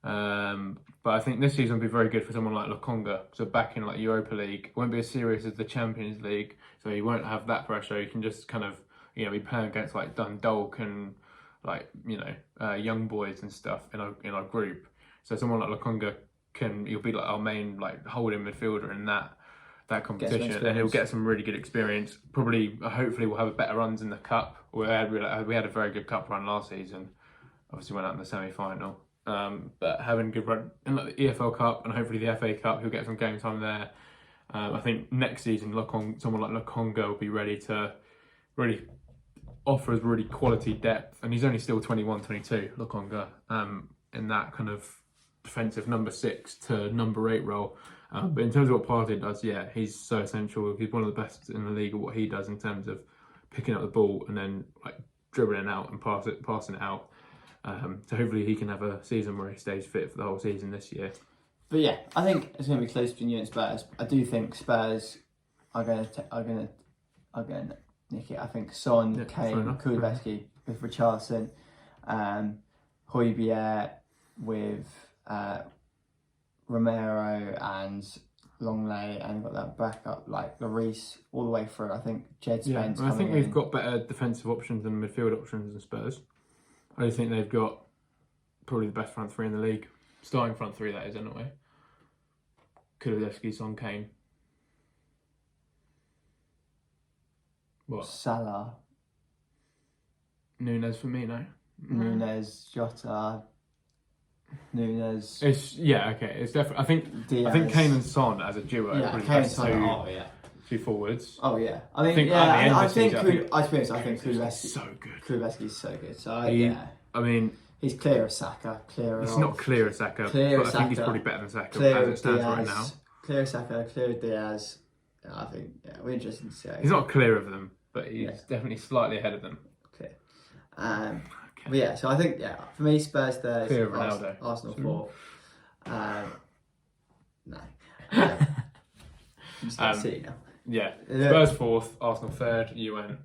But I think this season will be very good for someone like Lokonga. So back in like Europa League, it won't be as serious as the Champions League, so you won't have that pressure. You can just kind of, be playing against like Dundalk and like young boys and stuff in our group. So someone like Lokonga he'll be like our main like holding midfielder in that competition, and he'll get some really good experience. Probably, hopefully, we'll have better runs in the cup. We had a very good cup run last season. Obviously, went out in the semi-final. But having a good run in like the EFL Cup and hopefully the FA Cup, he'll get some game time there. I think next season, someone like Lokonga will be ready to really offer us really quality depth, and he's only still 21, 22, Lokonga, in that kind of defensive number 6 to number 8 role. But in terms of what Partey does, yeah, he's so essential. He's one of the best in the league at what he does in terms of picking up the ball and then like dribbling it out and passing it out. So hopefully he can have a season where he stays fit for the whole season this year. But yeah, I think it's going to be close between you and Spurs. I do think Spurs are going to nick it. I think Son, Kane, Kulusevski with Richarlison, Højbjerg with Romero and Longley, and got that backup like Lloris all the way through. I think Jed Spence. I think they've got better defensive options and midfield options than Spurs. I think they've got probably the best front 3 in the league. Starting front 3, that is, anyway. Kulusevski, Son, Kane. What? Salah. Nunes, Firmino. Nunes, Jota. Nunes. It's okay. It's definitely. Diaz. I think Kane and Son as a duo. Yeah, are probably Kane and best Son. two forwards. Oh yeah. I think Kulusevski's so good. Kulusevski's so good. So I mean, he's clear of Saka. He's not clear of Saka, but I think he's probably better than Saka as it stands right now. Clear of Saka, clear of Diaz. I think we're interested to see. He's not clear of them, but he's definitely slightly ahead of them. Clear. But yeah, so I think for me Spurs third, clear of Ronaldo. Arsenal 4. No. I'm just City now. Yeah, Spurs 4th, Arsenal 3rd. You went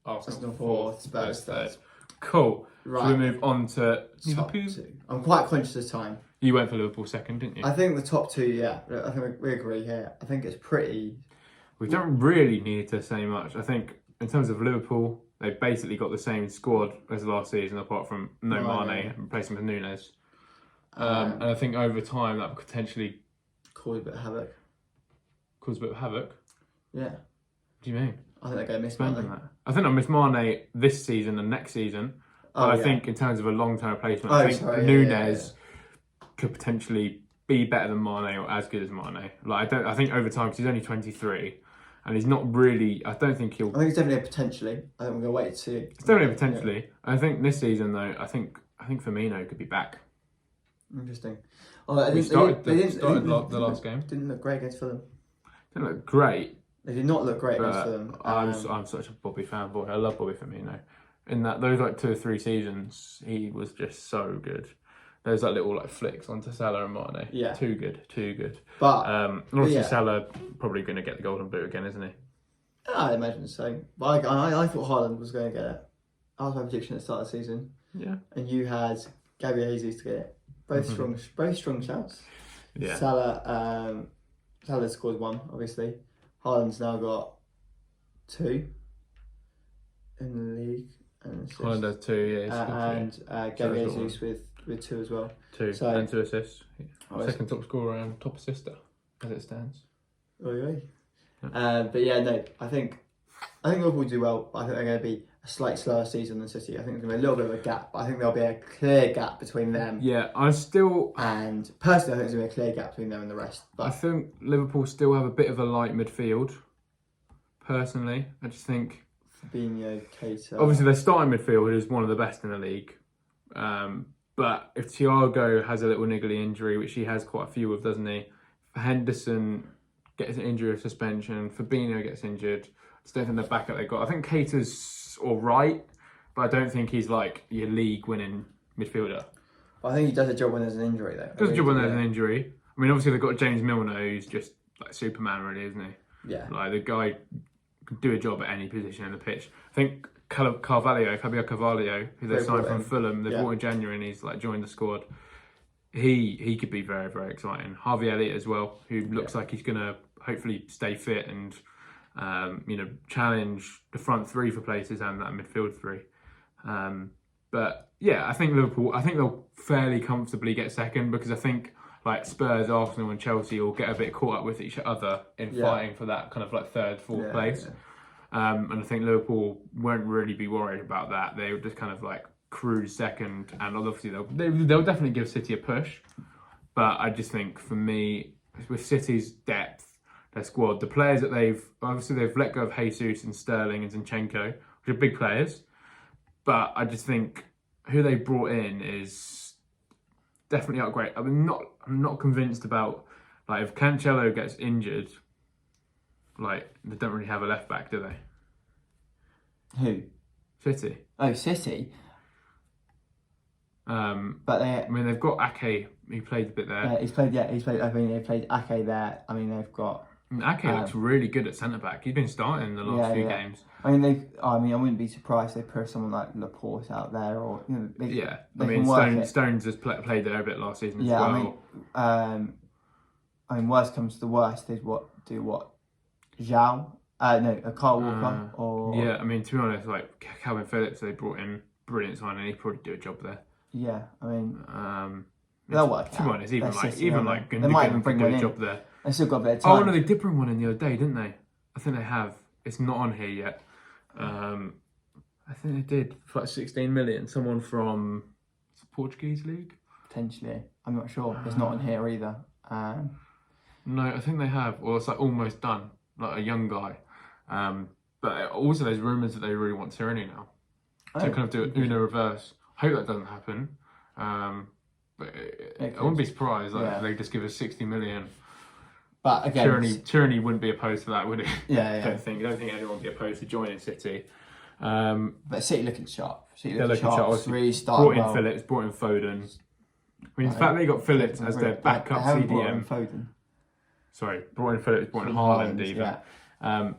Arsenal 4th, Spurs 3rd. Cool. Right. So we move on to Liverpool. I'm quite conscious of time. You went for Liverpool 2nd, didn't you? I think the top 2, yeah. I think we agree here. I think it's pretty. We don't really need to say much. I think in terms of Liverpool, they've basically got the same squad as last season, apart from no Mane. Mane, replacing with Nunes. And I think over time that could potentially cause a bit of havoc. cause a bit of havoc. Yeah. What do you mean? I think they're going to miss Expand on Mane. that. I think they'll miss Mane this season and next season. But I think in terms of a long-term replacement, I think Nunes could potentially be better than Mane or as good as Mane. Like I think over time, because he's only 23, and he's not really. I don't think he'll. I think it's definitely a potentially. I think we're gonna wait to see. It's definitely potentially. Yeah. I think this season though, I think Firmino could be back. Interesting. Oh, I think they started the last game. Didn't look great against Fulham. Didn't look great. They did not look great against Fulham. I'm such a Bobby fanboy. I love Bobby Firmino. In those like 2 or 3 seasons, he was just so good. There's that little like flicks onto Salah and Mane. Yeah. Too good. But obviously Salah probably going to get the golden boot again, isn't he? I imagine so. But I thought Haaland was going to get it. That was my prediction at the start of the season. Yeah. And you had Gabriel Jesus to get it. Both strong shouts. Yeah. Salah scored 1, obviously. Haaland's now got 2 in the league. Haaland has 2, yeah. And Gabriel Jesus with 2 as well. 2 and 2 assists. Second top scorer and top assister as it stands. Oh yeah. But yeah, no, I think Liverpool will do well. But I think they're going to be a slight slower season than City. I think there's going to be a little bit of a gap, but I think there'll be a clear gap between them. Yeah, and personally, I think there's going to be a clear gap between them and the rest. But I think Liverpool still have a bit of a light midfield. Personally, I just think Fabinho, Keita. Obviously, their starting midfield is one of the best in the league. But if Thiago has a little niggly injury, which he has quite a few of, doesn't he? Henderson gets an injury or suspension. Fabinho gets injured. I just don't think the backup they've got. I think Keita's all right, but I don't think he's like your league-winning midfielder. I think he does a job when there's an injury, though. Does a job when there's an injury. I mean, obviously they've got James Milner, who's just like Superman, really, isn't he? Yeah. Like the guy can do a job at any position in the pitch. I think Fabio Carvalho, who they signed from Fulham, they brought in January, and he's like joined the squad. He could be very, very exciting. Harvey Elliott as well, who looks like he's going to hopefully stay fit and challenge the front 3 for places and that midfield 3. But yeah, I think Liverpool, they'll fairly comfortably get second, because I think like Spurs, Arsenal and Chelsea will get a bit caught up with each other in fighting for that kind of like 3rd, 4th place. Yeah. And I think Liverpool won't really be worried about that. They'll just kind of like cruise second, and obviously they'll definitely give City a push. But I just think for me, with City's depth, their squad, the players that they've let go of Jesus and Sterling and Zinchenko, which are big players. But I just think who they brought in is definitely upgrade. I'm not convinced about, like, if Cancelo gets injured, like, they don't really have a left back, do they? Who? City. Oh, City. But they've got Ake, who played a bit there. Yeah, he's played. I mean, they played Ake there. I mean, they've got. Ake looks really good at centre back. He's been starting the last few games. I mean, I wouldn't be surprised if they put someone like Laporte out there, or Stones has played there a bit last season as well. I mean, worst comes to worst is what Zhao? Kyle Walker or I mean, to be honest, like Calvin Phillips, they brought in, brilliant signing. He'd probably do a job there. Yeah, I mean, they'll work. To be honest, even they might even bring one in. Job there. They still got a bit of time. Oh no, they did bring one in the other day, didn't they? I think they have. It's not on here yet. I think they did for like 16 million. Someone from the Portuguese league. Potentially, I'm not sure. It's not on here either. No, I think they have. Well, it's like almost done. Like a young guy. But also there's rumours that they really want Tierney now. To kind of do it Uno reverse. I hope that doesn't happen. But I wouldn't be surprised if they just give us 60 million. But again, Tierney wouldn't be opposed to that, would he? Yeah. I don't think anyone would be opposed to joining City. But City looking sharp. They're looking sharp. Really starting brought in Phillips, brought in Foden. I mean, the fact they got Phillips as their backup CDM. Sorry, brought in Phillips, brought in Haaland even. Yeah.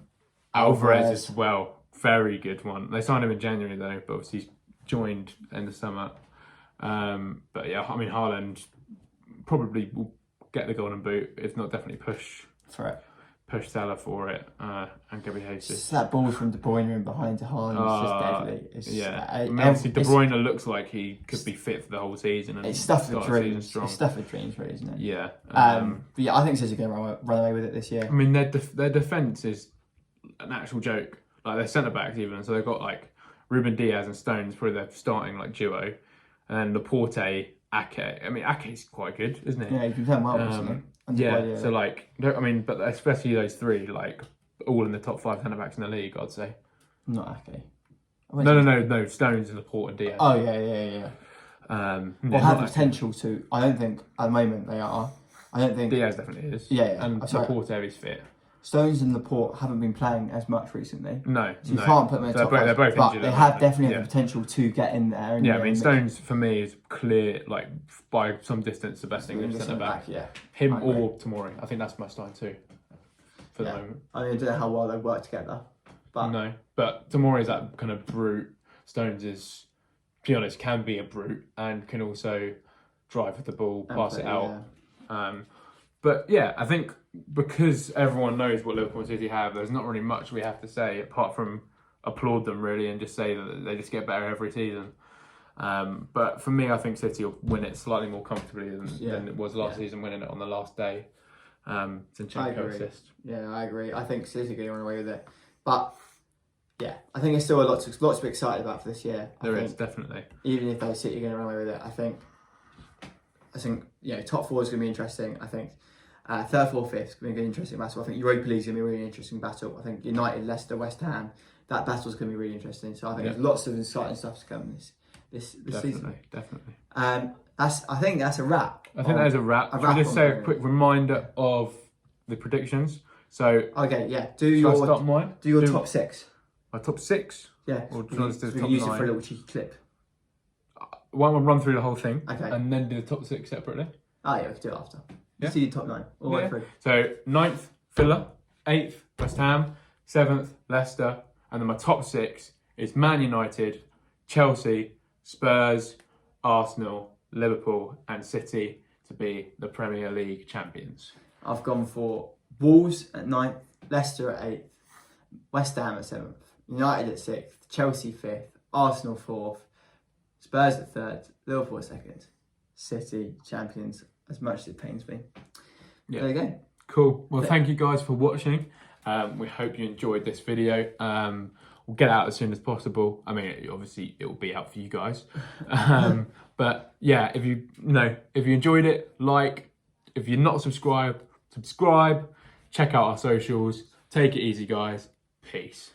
Alvarez as well, very good one. They signed him in January though, but obviously he's joined in the summer. But yeah, I mean, Haaland probably will get the golden boot, if not definitely push for it. push Salah for it and Gabby Jesus. Just that ball from De Bruyne in behind to Haaland is just deadly. It's, yeah, I mean, obviously De Bruyne looks like he could be fit for the whole season. And it's stuff for start dreams. It's stuff for dreams, really, isn't it? Yeah. But yeah, I think City are going to run away with it this year. I mean, their defence is an actual joke. Like their centre backs even. So they've got like Ruben Diaz and Stones, probably their starting like duo, and then Laporte, Ake. I mean, Ake's quite good, isn't he? Yeah, you can tell him well, recently. Yeah, so like, I mean, but especially those three, like, all in the top 5 centre backs in the league, I'd say. Not Ake. No, Stones and Laporte and Diaz. Oh, yeah. Well, have the potential to. I don't think at the moment they are. I don't think. Diaz definitely is. Yeah. And Laporte is fit. Stones and Laporte haven't been playing as much recently. No. So you can't put them in the top 5. They're both but injured. They have definitely the potential to get in there. Yeah, I mean, Stones for me is clear, like, by some distance, the best English centre back. Yeah. Him or Tomori. I think that's my starting two for the moment. I mean, I don't know how well they work together. But no, but Tomori is that kind of brute. Stones is, to be honest, can be a brute and can also drive with the ball, pass it out. Yeah. But yeah, I think because everyone knows what Liverpool and City have, there's not really much we have to say apart from applaud them really and just say that they just get better every season. But for me, I think City will win it slightly more comfortably than it was last season, winning it on the last day. Zinchenko assist. Yeah, I agree. I think City are going to run away with it. But yeah, I think there's still a lot to be excited about for this year. There is, definitely. Even if they City are going to run away with it, I think top 4 is going to be interesting. I think 3rd, 4th, 5th is going to be an interesting battle. I think Europa League is going to be a really interesting battle. I think United, Leicester, West Ham, that battle is going to be really interesting. So I think there's lots of exciting stuff to come this season. Definitely. I think that's a wrap. I think that is a wrap. I'll just say a quick reminder of the predictions. So do your top 6. My top 6. Yeah. Or do you want us to do the top use 9? it for a little cheeky clip. Why don't we run through the whole thing? Okay. And then do the top 6 separately? Oh yeah, we can do it after. Yeah. See your top 9 all the way through. So 9th Villa, 8th West Ham, 7th Leicester, and then my top 6 is Man United, Chelsea, Spurs, Arsenal, Liverpool, and City to be the Premier League champions. I've gone for Wolves at 9th, Leicester at 8th, West Ham at 7th, United at 6th, Chelsea 5th, Arsenal 4th, Spurs at 3rd, Liverpool at 2nd, City champions, as much as it pains me. Yeah. There you go. Cool. Well, thank you guys for watching. We hope you enjoyed this video. We'll get out as soon as possible. I mean, obviously it will be out for you guys. But yeah, if you enjoyed it, like. If you're not subscribed, subscribe. Check out our socials. Take it easy, guys. Peace.